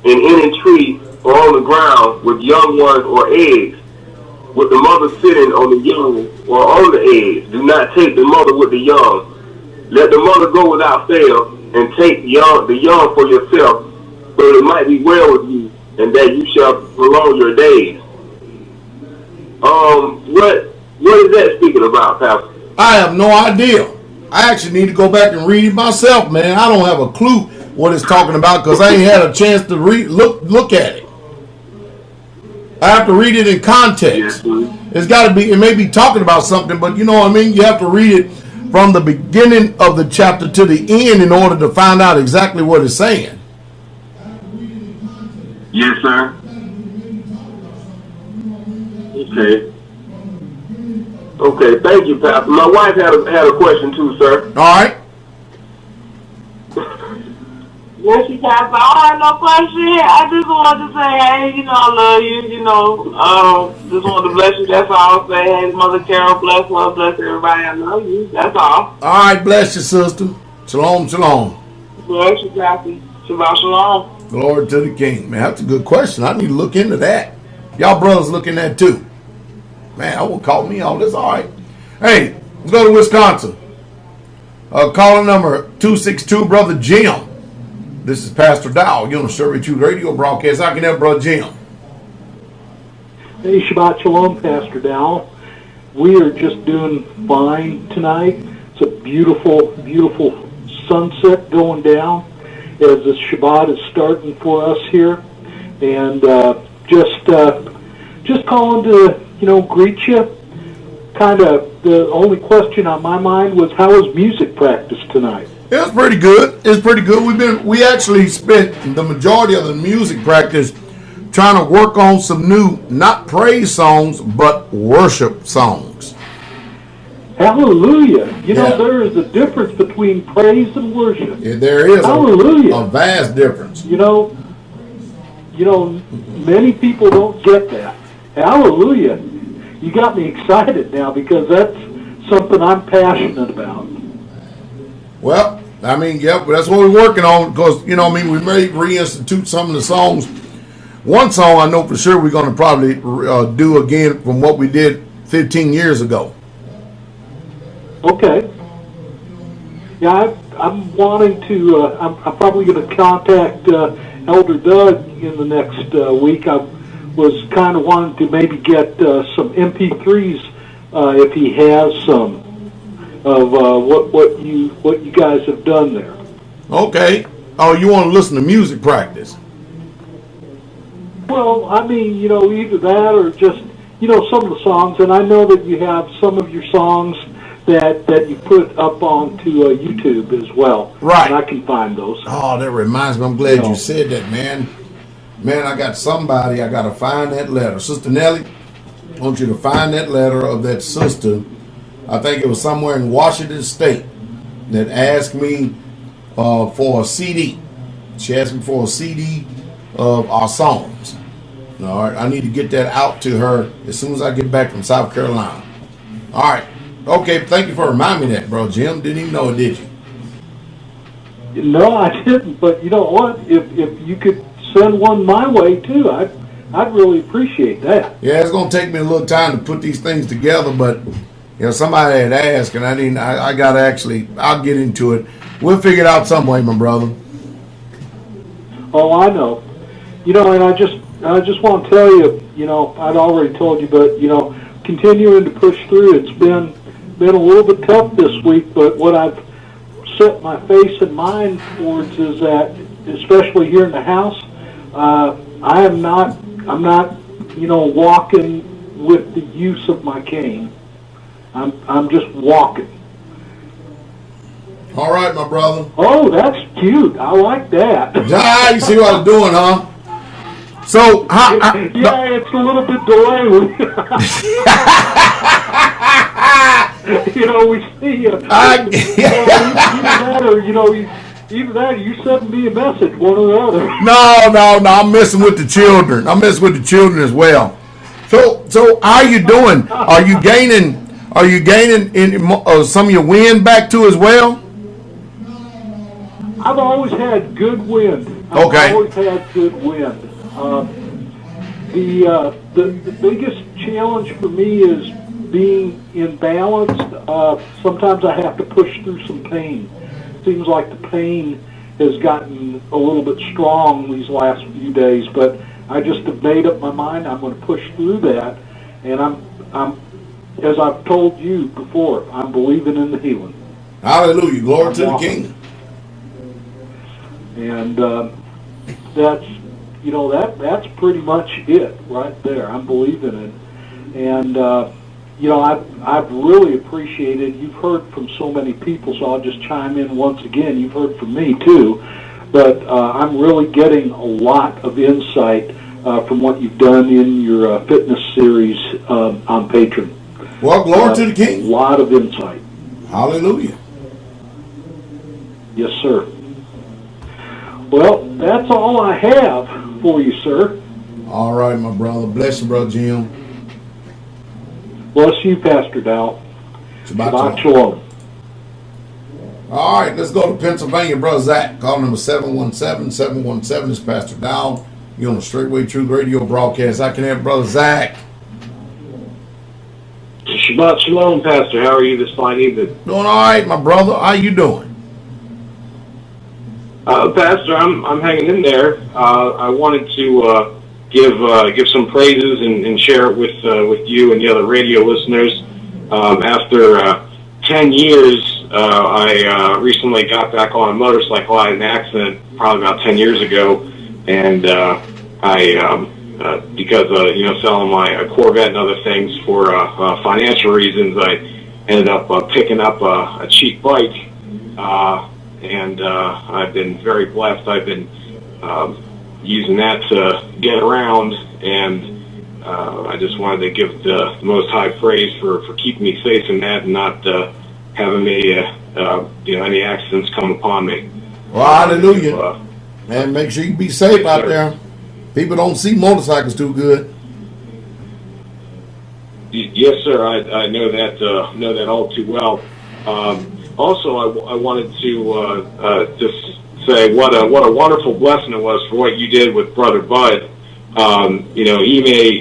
in any tree or on the ground with young ones or eggs, with the mother sitting on the young or on the eggs, do not take the mother with the young. Let the mother go without fail, and take the young for yourself, so that it might be well with you, and that you shall prolong your days. What is that speaking about, Pastor? I have no idea. I actually need to go back and read it myself, man. I don't have a clue what it's talking about because I ain't had a chance to look at it. I have to read it in context. It's got to be, it may be talking about something, but you know what I mean? You have to read it from the beginning of the chapter to the end in order to find out exactly what it's saying. Yes, sir. Okay, thank you, Pastor. My wife had a question too, sir. All right. Yes, she Pastor. I don't have no question. I just wanted to say, hey, I love you, just wanted to bless you. That's all I'll say. Hey, Mother Carol, bless her, bless everybody. I love you. That's all. All right, bless you, sister. Shalom, shalom. Bless you, Pastor. Shabbat shalom. Glory to the King. Man, that's a good question. I need to look into that. Y'all brothers looking at too. Man, I will call me on this. All right. Hey, let's go to Wisconsin. Caller number 262, Brother Jim. This is Pastor Dowell. You're on the Sherman 2 radio broadcast. How can I help, Brother Jim? Hey, Shabbat Shalom, Pastor Dowell. We are just doing fine tonight. It's a beautiful, beautiful sunset going down as the Shabbat is starting for us here. And just calling to, greet you. Kind of the only question on my mind was, how was music practice tonight? It was pretty good. It's pretty good. We actually spent the majority of the music practice trying to work on some new, not praise songs, but worship songs. Hallelujah. There is a difference between praise and worship. Yeah, there is a vast difference. Many people don't get that. Hallelujah. You got me excited now because that's something I'm passionate about. Well, I mean, yep, that's what we're working on because, we may reinstitute some of the songs. One song I know for sure we're going to probably do again from what we did 15 years ago. Okay. Yeah, I'm wanting to, I'm probably going to contact Elder Doug in the next week. I was kind of wanting to maybe get some MP3s if he has some of what you guys have done there. Okay. Oh, you want to listen to music practice? Well, I mean, either that or just, some of the songs. And I know that you have some of your songs that you put up onto YouTube as well. Right. And I can find those. Oh, that reminds me. I'm glad you said that, man. Man, I got to find that letter. Sister Nellie, I want you to find that letter of that sister. I think it was somewhere in Washington State that asked me for a CD. She asked me for a CD of our songs. All right, I need to get that out to her as soon as I get back from South Carolina. All right. Okay, thank you for reminding me that, bro. Jim, didn't even know it, did you? No, I didn't. But you know what? If you could send one my way too, I'd really appreciate that. Yeah, it's gonna take me a little time to put these things together, but somebody had asked, and I gotta I'll get into it. We'll figure it out some way, my brother. Oh, I know. And I just want to tell you, I'd already told you, but continuing to push through. It's been a little bit tough this week, but what I've set my face and mind towards is that, especially here in the house, I'm not walking with the use of my cane. I'm just walking. All right, my brother. Oh, that's cute. I like that. Ah, you see what I was doing, huh? So, yeah, it's a little bit delayed. We see you. Either that or you send me a message, one or the other. No, I'm messing with the children. I'm messing with the children as well. So how you doing? Are you gaining in some of your wind back too as well? I've always had good wind. Okay. I've always had good wind. The biggest challenge for me is being imbalanced. Sometimes I have to push through some pain. Seems like the pain has gotten a little bit strong these last few days, but I just have made up my mind I'm going to push through that, and I'm as I've told you before, I'm believing in the healing. Hallelujah, glory to the King. And that's pretty much it right there. I'm believing it, and I've really appreciated. You've heard from so many people, so I'll just chime in once again. You've heard from me too, but I'm really getting a lot of insight from what you've done in your fitness series on Patreon. Well, glory to the King. A lot of insight. Hallelujah. Yes, sir. Well, that's all I have for you, sir. All right, my brother. Bless you, brother Jim. Bless you, Pastor Dowell. Shabbat shalom. All right, let's go to Pennsylvania, brother Zach. Call number 717-717 is Pastor Dowell. You're on the Straitway Truth Radio broadcast. I can have brother Zach. Shabbat shalom, Pastor. How are you this fine evening? Doing all right, my brother. How you doing? Pastor, I'm hanging in there. I wanted to give some praises and share it with you and the other radio listeners. After 10 years, I recently got back on a motorcycle. I had an accident probably about 10 years ago, and because selling my Corvette and other things for financial reasons, I ended up picking up a cheap bike. And I've been very blessed. I've been using that to get around, and I just wanted to give the Most High praise for keeping me safe in that and not having me, any accidents come upon me. Well, hallelujah. Man, make sure you be safe out there. People don't see motorcycles too good. Yes, sir. I know that all too well. Also, I wanted to just say what a wonderful blessing it was for what you did with Brother Bud. He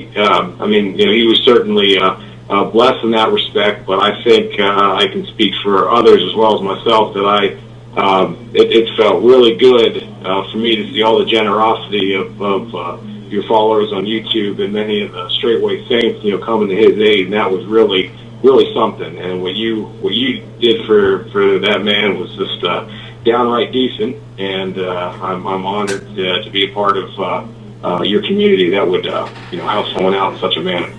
he was certainly blessed in that respect, but I think I can speak for others as well as myself that it felt really good for me to see all the generosity of your followers on YouTube and many of the Straitway Saints, coming to his aid, and that was really something. And what you did for that man was just downright decent, and I'm honored to be a part of your community that would help someone out in such a manner.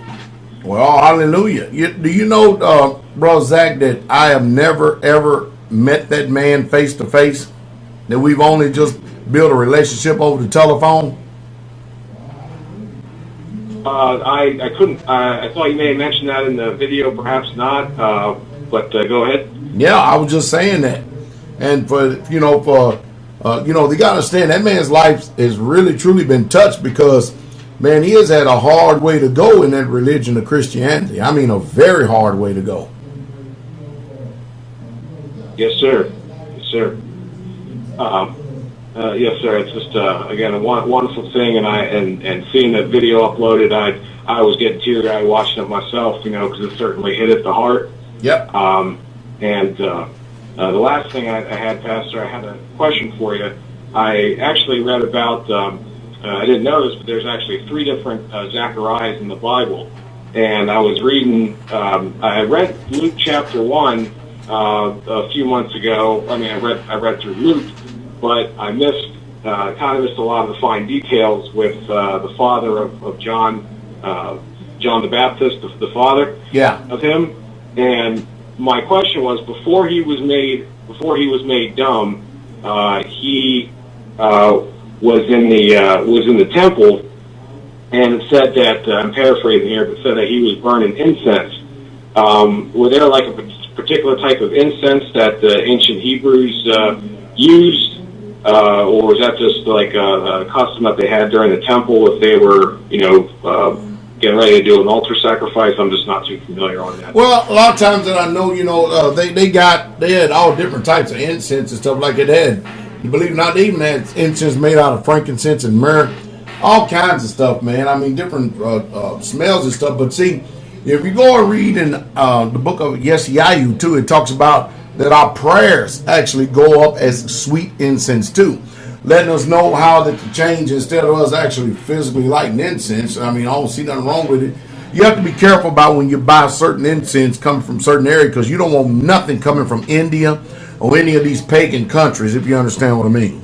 Well, hallelujah. Do you know, Brother Zach, that I have never, ever met that man face to face? That we've only just built a relationship over the telephone? I couldn't. I thought you may have mentioned that in the video, perhaps not. But go ahead. Yeah, I was just saying that. And they got to understand that man's life has really, truly been touched because, man, he has had a hard way to go in that religion of Christianity. I mean, a very hard way to go. Yes, sir. Yes, sir. Yes, sir. It's just again a wonderful thing, and seeing that video uploaded, I was getting teary-eyed watching it myself, because it certainly hit at the heart. Yep. The last thing I had, Pastor, I had a question for you. I actually read about. I didn't know this, but there's actually 3 different Zacharias in the Bible, and I was reading. I read Luke chapter 1 a few months ago. I mean, I read through Luke. But I kind of missed a lot of the fine details with the father of John, John the Baptist, the father of him. And my question was, before he was made dumb, he was in the temple, and it said that I'm paraphrasing here, but said that he was burning incense. Were there like a particular type of incense that the ancient Hebrews used? Or was that just like a custom that they had during the temple if they were, getting ready to do an altar sacrifice? I'm just not too familiar on that. Well, a lot of times that I know, they had all different types of incense and stuff like it. You believe it or not, they even had incense made out of frankincense and myrrh, all kinds of stuff, man. I mean, different smells and stuff. But see, if you go and read in the book of Yeshayahu too, it talks about that our prayers actually go up as sweet incense too, letting us know how that to change instead of us actually physically lighting incense. I mean, I don't see nothing wrong with it. You have to be careful about when you buy certain incense coming from certain areas, because you don't want nothing coming from India or any of these pagan countries, if you understand what I mean.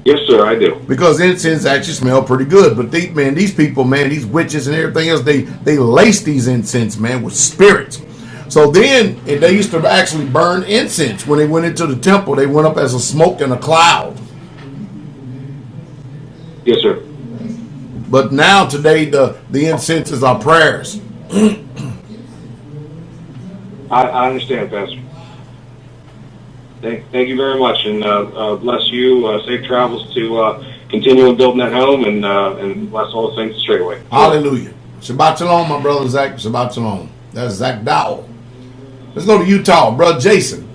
Yes, sir, I do. Because incense actually smell pretty good, but these people, man, these witches and everything else, they lace these incense, man, with spirits. So then, they used to actually burn incense when they went into the temple. They went up as a smoke and a cloud. Yes, sir. But now, today, the incense is our prayers. I understand, Pastor. Thank you very much, and bless you. Safe travels to continue building that home, and bless all the saints of Straitway. Hallelujah. Shabbat shalom, my brother Zach. Shabbat shalom. That's Zach Dowell. Let's go to Utah. Brother Jason.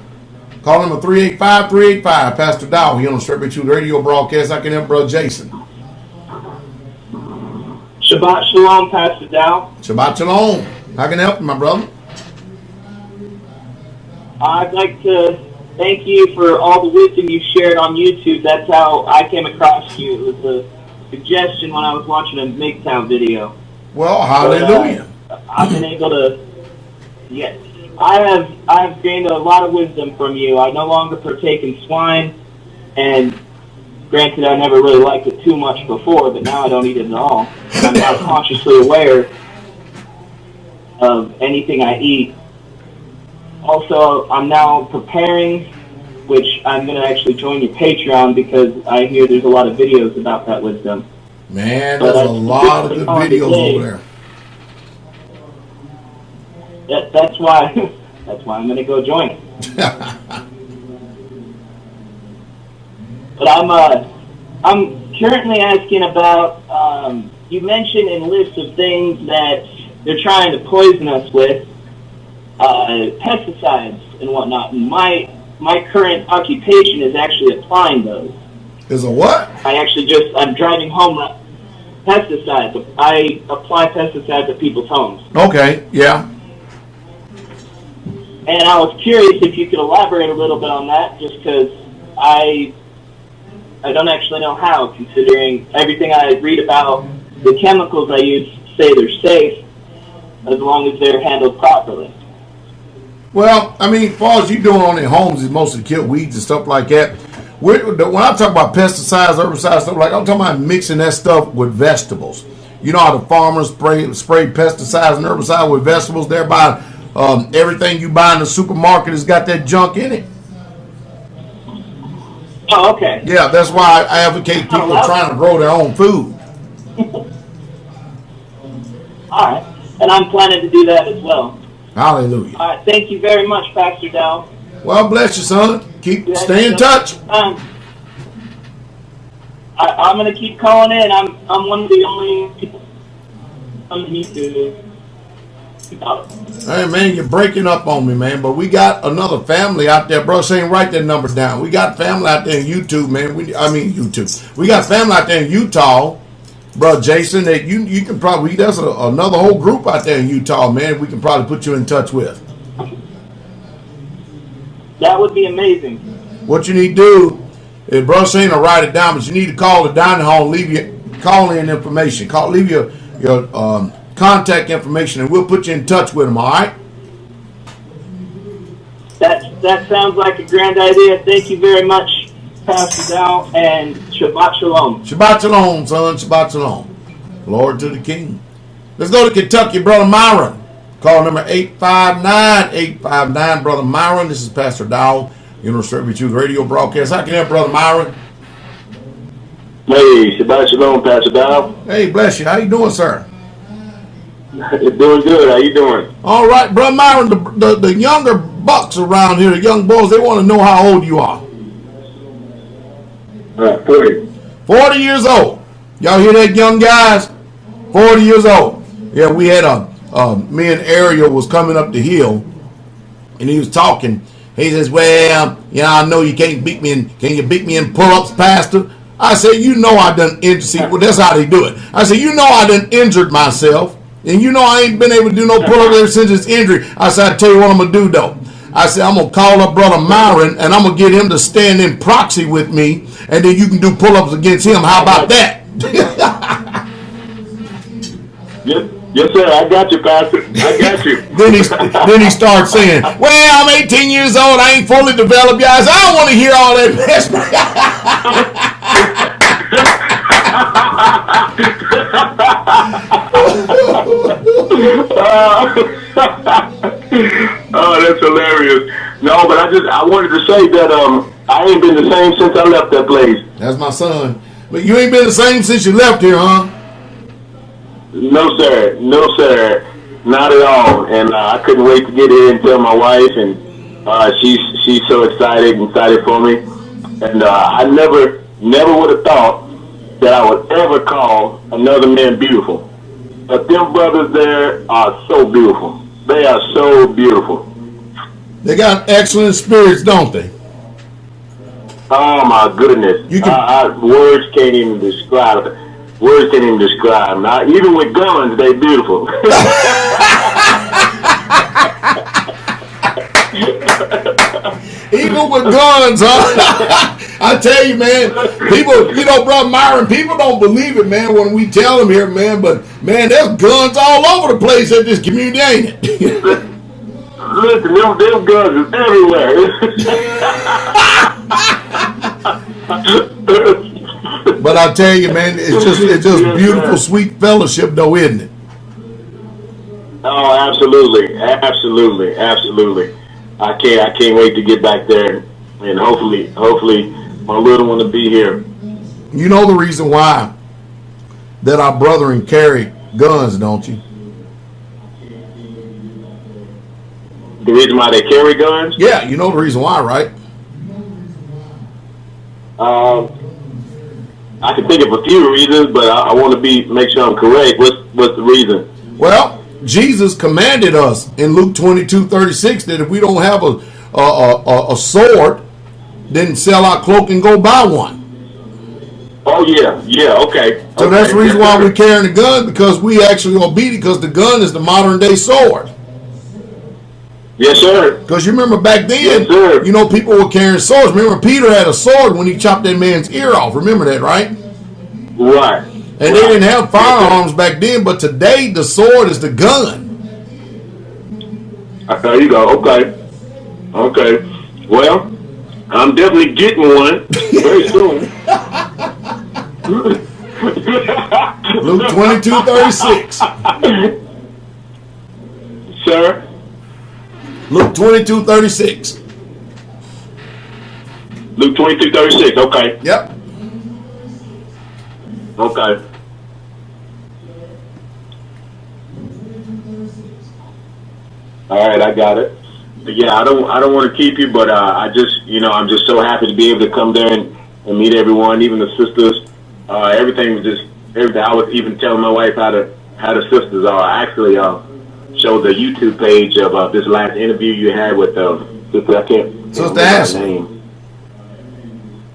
Call him 385-385. Pastor Dowell here on the Straitway Truth radio broadcast. I can help Brother Jason. Shabbat shalom, Pastor Dowell. Shabbat shalom. How can I help you, my brother? I'd like to thank you for all the wisdom you shared on YouTube. That's how I came across you. It was a suggestion when I was watching a MGTOW video. Well, hallelujah. But, I've been able to, yes. I have gained a lot of wisdom from you. I no longer partake in swine, and granted, I never really liked it too much before, but now I don't eat it at all. I'm now consciously aware of anything I eat. Also, I'm now preparing, which I'm going to actually join your Patreon because I hear there's a lot of videos about that wisdom. Man, there's a lot of good videos over there. That's why I'm going to go join it. But I'm currently asking about, you mentioned in lists of things that they're trying to poison us with, pesticides and whatnot. And my current occupation is actually applying those. Is a what? I'm driving home. Pesticides. I apply pesticides at people's homes. Okay, yeah. And I was curious if you could elaborate a little bit on that, just because I I don't actually know how, considering everything I read about the chemicals I use say they're safe as long as they're handled properly. Well, I mean, as far as you doing on their homes is mostly kill weeds and stuff like that. When I talk about pesticides, herbicides, stuff like that, I'm talking about mixing that stuff with vegetables. You know how the farmers spray pesticides and herbicides with vegetables, thereby everything you buy in the supermarket has got that junk in it. Oh, okay. Yeah, that's why I advocate people trying to grow their own food. All right. And I'm planning to do that as well. Hallelujah. All right. Thank you very much, Pastor Dowell. Well, bless you, son. Stay in touch. I'm going to keep calling in. I'm one of the only people on YouTube. Hey, man, you're breaking up on me, man. But we got another family out there, bro. Saying write that number down. We got family out there in YouTube, man. YouTube. We got family out there in Utah, bro. Jason, that you can probably there's another whole group out there in Utah, man. We can probably put you in touch with. That would be amazing. What you need to do is, bro, Shane will write it down, but you need to call the dining hall and leave your call-in information. Leave your contact information, and we'll put you in touch with them, all right? That sounds like a grand idea. Thank you very much, Pastor Dowell, and Shabbat Shalom. Shabbat Shalom, son. Shabbat Shalom. Glory to the King. Let's go to Kentucky, Brother Myron. Call number 859-859. Brother Myron, this is Pastor Dowell, Universal Truth Radio broadcast. How can I help, Brother Myron? Hey, Shabbat Shalom, Pastor Dowell. Hey, bless you. How you doing, sir? Doing good. How you doing? All right, Brother Myron, the younger bucks around here, the young boys, they want to know how old you are. 40. 40 years old. Y'all hear that, young guys? 40 years old. Yeah, we had me and Ariel was coming up the hill, and he was talking. He says, well, I know you can't beat me in, can you beat me in pull-ups, Pastor? I said, I done injured, well, that's how they do it. I said, I done injured myself, and I ain't been able to do no pull-ups ever since this injury. I said, I tell you what I'm going to do, though. I said, I'm going to call up Brother Myron, and I'm going to get him to stand in proxy with me, and then you can do pull-ups against him. How about that? Yes, sir. I got you, Pastor. I got you. then he starts saying, well, I'm 18 years old. I ain't fully developed, guys. I don't want to hear all that mess. Oh, that's hilarious. No, but I wanted to say that I ain't been the same since I left that place. That's my son. But you ain't been the same since you left here, huh? No, sir. No, sir. Not at all. And I couldn't wait to get here and tell my wife, and she's so excited for me. And I never would have thought that I would ever call another man beautiful. But them brothers there are so beautiful. They are so beautiful. They got excellent spirits, don't they? Oh my goodness! Words can't even describe it. Words can't even describe. Now, even with guns, they beautiful. Even with guns, huh? I tell you, man, people, Brother Myron, people don't believe it, man, when we tell them here, man, but, man, there's guns all over the place at this community, ain't it? Listen, them guns is everywhere. But I tell you, man, it's just beautiful, sweet fellowship, though, isn't it? Oh, absolutely. I can't wait to get back there, and hopefully my little one will be here. You know the reason why that our brethren carry guns, don't you? The reason why they carry guns? Yeah, you know the reason why, right? I can think of a few reasons, but I want to make sure I'm correct. What's the reason? Well, Jesus commanded us in Luke 22:36 that if we don't have a sword, then sell our cloak and go buy one. Oh yeah, okay. So that's the reason why we're carrying a gun, because we actually obedient, because the gun is the modern day sword. Yes, sir. Because you remember back then, yes, sir. you know, people were carrying swords. Remember, Peter had a sword when he chopped that man's ear off. Remember that, right? Right. And they didn't have firearms back then, but today the sword is the gun. There you go. Okay. Well, I'm definitely getting one very soon. Luke 22:36. Sir? Luke 22:36. Luke 22:36. Okay. Yep. Okay. All right, I got it. Yeah, I don't want to keep you, but I just, I'm just so happy to be able to come there and meet everyone, even the sisters. Everything was just everything. I was even telling my wife how the sisters are. I actually showed the YouTube page of this last interview you had with Sister. I can't Sister Ashley. Her name.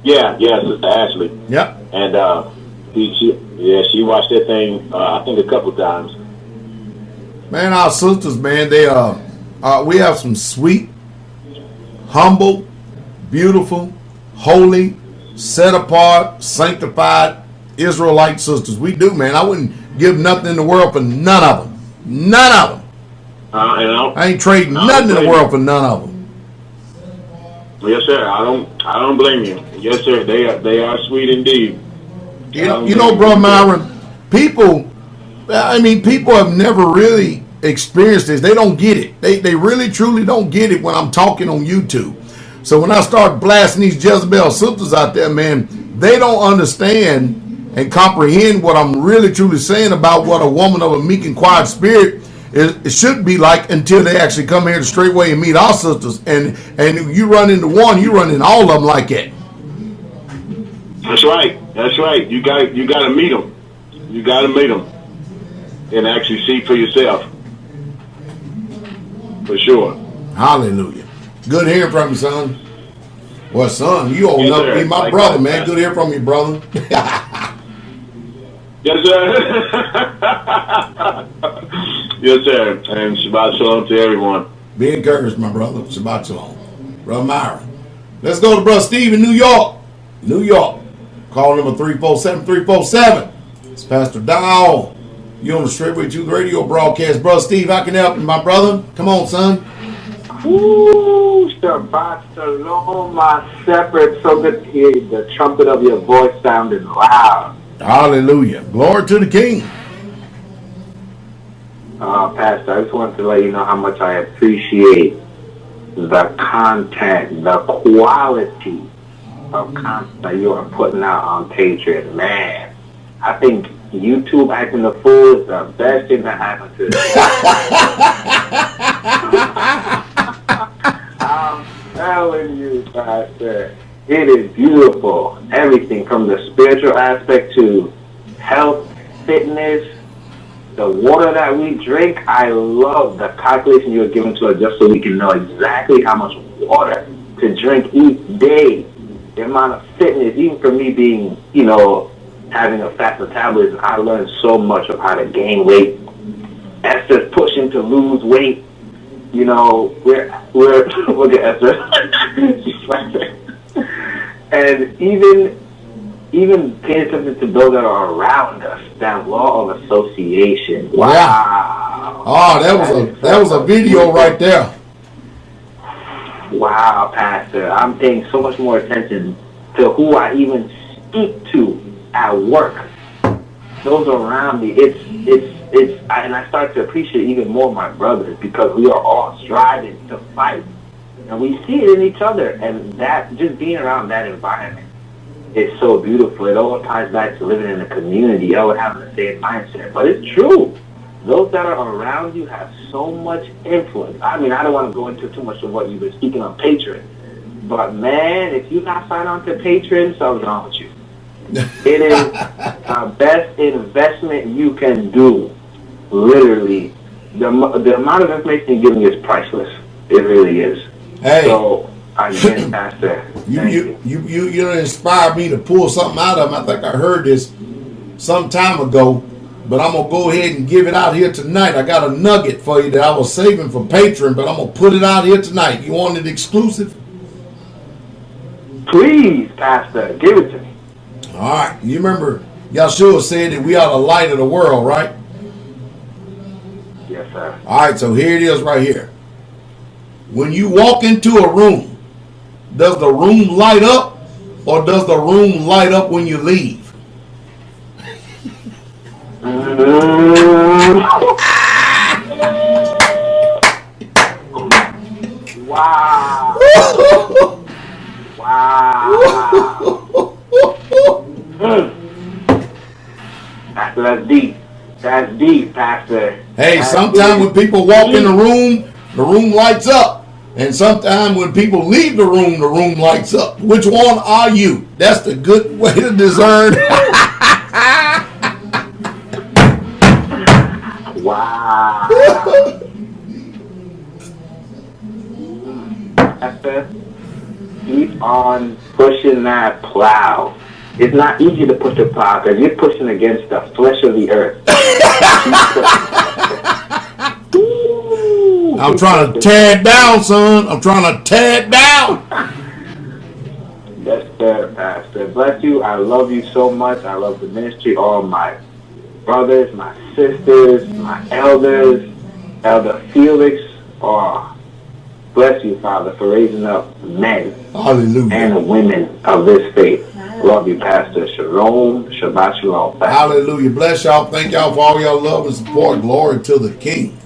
Yeah, Sister Ashley. Yep. And she watched that thing. I think a couple times. Man, our sisters, man, they we have some sweet, humble, beautiful, holy, set apart, sanctified Israelite sisters. We do, man. I wouldn't give nothing in the world for none of them. None of them. I ain't trading nothing in the world for none of them. Yes, sir. I don't blame you. Yes, sir. They are sweet indeed. You know, bro, Myron, people have never really experienced this. They don't get it. They really, truly don't get it when I'm talking on YouTube. So when I start blasting these Jezebel sisters out there, man, they don't understand and comprehend what I'm really, truly saying about what a woman of a meek and quiet spirit it should be like until they actually come here to Straitway and meet our sisters. And you run into one, you run into all of them like that. That's right. You got to meet them. You got to meet them and actually see for yourself. For sure. Hallelujah. Good hearing from you, son. Well, son, you old enough to be my brother, man. Good hearing from you, brother. Yes, sir. Yes, sir. And Shabbat Shalom to everyone. Be encouraged, my brother. Shabbat Shalom. Brother Myron. Let's go to Brother Steve in New York. Call number 347-347. It's Pastor Dowell. You on the Straitway Truth Radio broadcast. Brother Steve, how can I help you, my brother? Come on, son. Ooh, Shabbat Shalom, my shepherd. So good to hear the trumpet of your voice sounding loud. Hallelujah. Glory to the King. Pastor, I just wanted to let you know how much I appreciate the content, the quality of content that you are putting out on Patreon. Man, I think YouTube acting the fool is the best thing that happened to us. I'm telling you, Pastor, it is beautiful. Everything from the spiritual aspect to health, fitness, the water that we drink. I love the calculation you're giving to us just so we can know exactly how much water to drink each day. The amount of fitness, even for me being, having a fast metabolism, I learned so much of how to gain weight. Esther's pushing to lose weight. We're look at Esther. She's laughing. And even paying attention to those that are around us, that law of association. Wow. Yeah. Oh, that was a video right there. Wow, Pastor. I'm paying so much more attention to who I even speak to at work. Those around me. And I start to appreciate even more my brothers because we are all striving to fight. And we see it in each other. And that, just being around that environment is so beautiful. It all ties back to living in a community, all having the same mindset. But it's true. Those that are around you have so much influence. I mean, I don't want to go into too much of what you've been speaking on Patreon. But man, if you're not signed on to Patreon, something's wrong with you. It is the best investment you can do. Literally, the amount of information you're giving is priceless. It really is. Hey, so again, Pastor, you inspired me to pull something out of him. I think I heard this some time ago but I'm going to go ahead and give it out here tonight. I got a nugget for you that I was saving for Patreon, but I'm going to put it out here tonight. You want it exclusive? Please, Pastor, give it to me. All right. You remember Yahshua said that we are the light of the world, right? Yes, sir. All right, so here it is right here. When you walk into a room, does the room light up or does the room light up when you leave? Wow. Wow. Pastor, that's deep. That's deep, Pastor. Hey, sometimes when people walk in the room lights up. And sometimes when people leave the room lights up. Which one are you? That's the good way to discern. Wow. Pastor, keep on pushing that plow. It's not easy to push a plow because you're pushing against the flesh of the earth. I'm trying to tear it down, son. I'm trying to tear it down. Yes, sir, Pastor. Bless you. I love you so much. I love the ministry. All my brothers, my sisters, my elders, Elder Felix. Oh, bless you, Father, for raising up men and women of this faith. Love you, Pastor. Shalom. Shabbat shalom, Pastor. Hallelujah. Bless y'all. Thank y'all for all y'all love and support. Glory to the King.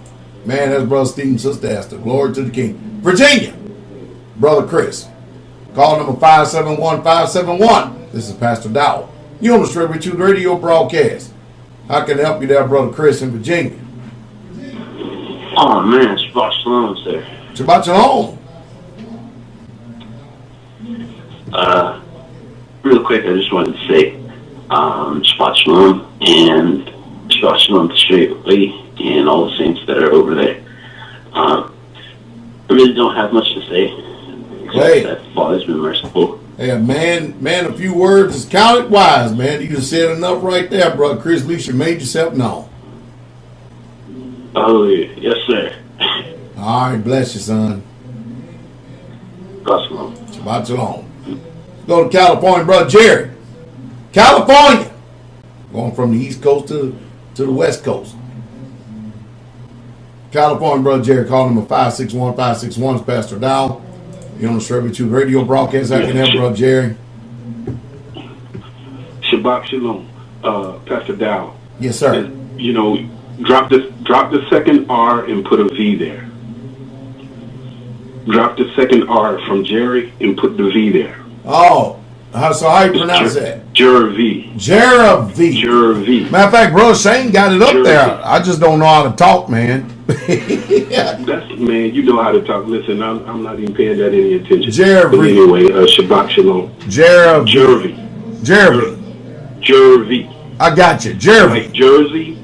Man, that's Brother Stephen, Sister Esther. Glory to the King. Virginia, Brother Chris. Call number 571-571. This is Pastor Dowell. You on the Straitway Truth Radio broadcast. How can I help you there, Brother Chris in Virginia? Oh, man. Shabbat shalom, sir. Shabbat shalom. Real quick, I just wanted to say Shabbat shalom and Shabbat shalom to Straitway and all the saints that are over there. I really don't have much to say, except that the Father's been merciful. Hey, man, a few words is counted wise, man. You just said enough right there, Brother Chris. At least you made yourself known. Hallelujah. Yes, sir. All right, bless you, son. Shabbat shalom. Shabbat shalom. Let's go to California, Brother Jerry. California. Going from the East Coast to the West Coast. California, Brother Jerry, call number 561-561. It's Pastor Dowell. You're on the Straitway Truth Radio broadcast. I can help, Brother Jerry. Shabbat shalom, Pastor Dowell. Yes, sir. And, you know, drop the second R and put a V there. Drop the second R from Jerry and put the V there. Oh, so how you pronounce that? Jervy. Jervy. Matter of fact, Brother Shane got it up there. I just don't know how to talk, man. That's, man, you know how to talk. Listen, I'm not even paying that any attention. Jervy. But anyway, Shabbat shalom. Jervy. I got you. Jervy. Like Jersey?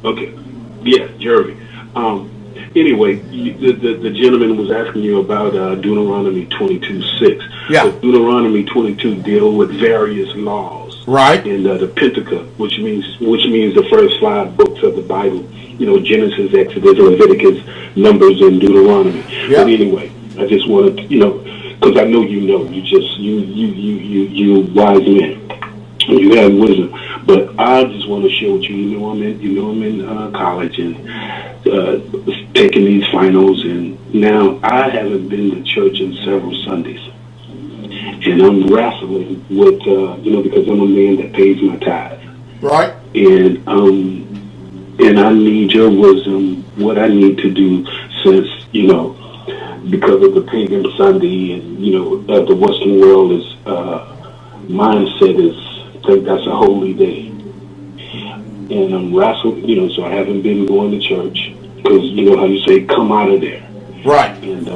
Okay. Yeah, Jervy. Anyway, the gentleman was asking you about Deuteronomy 22:6. Yeah. So Deuteronomy 22 deal with various laws. Right. And the Pentateuch, which means the first 5 books of the Bible. You know, Genesis, Exodus, Leviticus, Numbers, and Deuteronomy. Yeah. But anyway, I just wanted to, because I know you wise men. You have wisdom, but I just want to share with you. I'm in college and taking these finals, and now I haven't been to church in several Sundays, and I'm wrestling with because I'm a man that pays my tithe, right? And I need your wisdom. What I need to do, since because of the pagan Sunday, and the Western world is mindset is. Think that's a holy day, and I'm wrestling, so I haven't been going to church because you know how you say, come out of there, right? And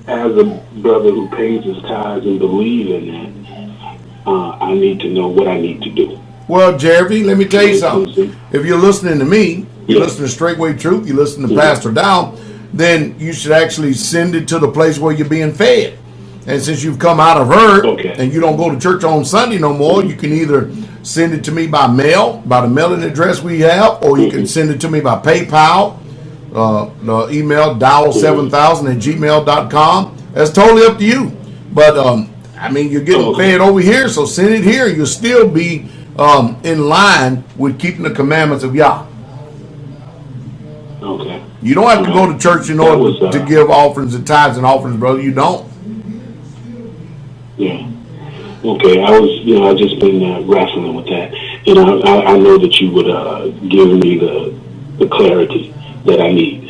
as a brother who pays his tithes and believe in that, I need to know what I need to do. Well, Jervy, let me tell you something. If you're listening to me, you're listening to Straitway Truth, you listen to Pastor Dowell, then you should actually send it to the place where you're being fed. And since you've come out of her and you don't go to church on Sunday no more, you can either send it to me by mail, by the mailing address we have, or you can send it to me by PayPal. The email dowell7000@gmail.com. That's totally up to you. But I mean, you're getting fed over here, so send it here. You'll still be in line with keeping the commandments of Yah. Okay. You don't have to go to church in order to give offerings and tithes and offerings, brother. You don't. Yeah. Okay. I just been wrestling with that, and I know that you would give me the clarity that I need.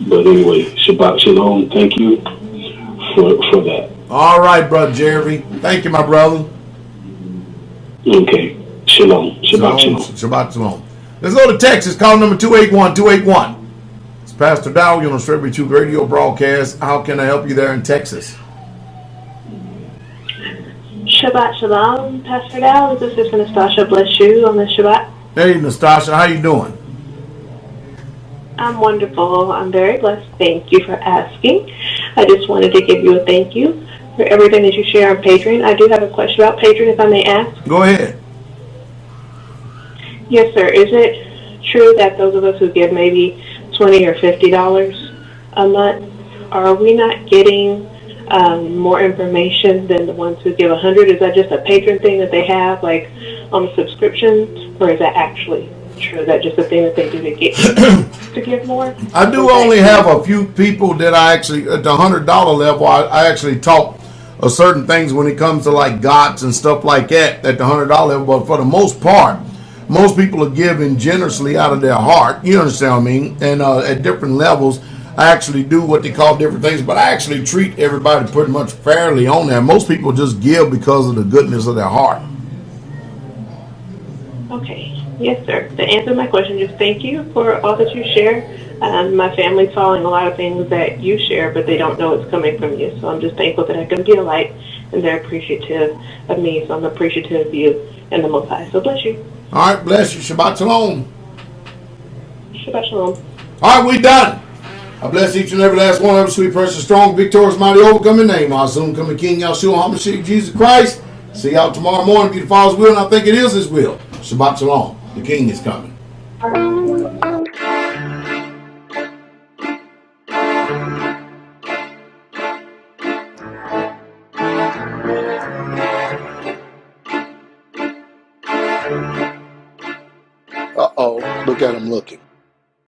But anyway, Shabbat Shalom. Thank you for that. All right, brother Jeremy. Thank you, my brother. Okay. Shalom. Shabbat Shalom. Shabbat Shalom. Let's go to Texas. Call number 281-281. It's Pastor Dowell UNSensored Pearls radio broadcast. How can I help you there in Texas? Shabbat Shalom, Pastor Dowell. This is Sister Nastasha. Bless you on the Shabbat. Hey, Nastasha. How you doing? I'm wonderful. I'm very blessed. Thank you for asking. I just wanted to give you a thank you for everything that you share on Patreon. I do have a question about Patreon, if I may ask. Go ahead. Yes, sir. Is it true that those of us who give maybe $20 or $50 a month, are we not getting more information than the ones who give $100? Is that just a patron thing that they have, like on the subscriptions, or is that actually true? Is that just a thing that they do to get to give more? I do only have a few people that I actually, at the $100 level, I actually talk certain things when it comes to like GOTS and stuff like that at the $100 level. But for the most part, most people are giving generously out of their heart. You understand what I mean? And at different levels, I actually do what they call different things, but I actually treat everybody pretty much fairly on there. Most people just give because of the goodness of their heart. Okay. Yes, sir. To answer my question, just thank you for all that you share. My family's following a lot of things that you share, but they don't know it's coming from you. So I'm just thankful that I can be a light, and they're appreciative of me. So I'm appreciative of you and the Most High. So bless you. All right, bless you. Shabbat Shalom. Shabbat Shalom. All right, we done. I bless each and every last one of us, sweet, precious, strong, victorious, mighty, overcoming name. Our soon coming King, Yahshua HaMashiach, Jesus Christ. See y'all tomorrow morning. Be the Father's will, and I think it is His will. Shabbat Shalom. The King is coming. Uh-oh, look at him looking.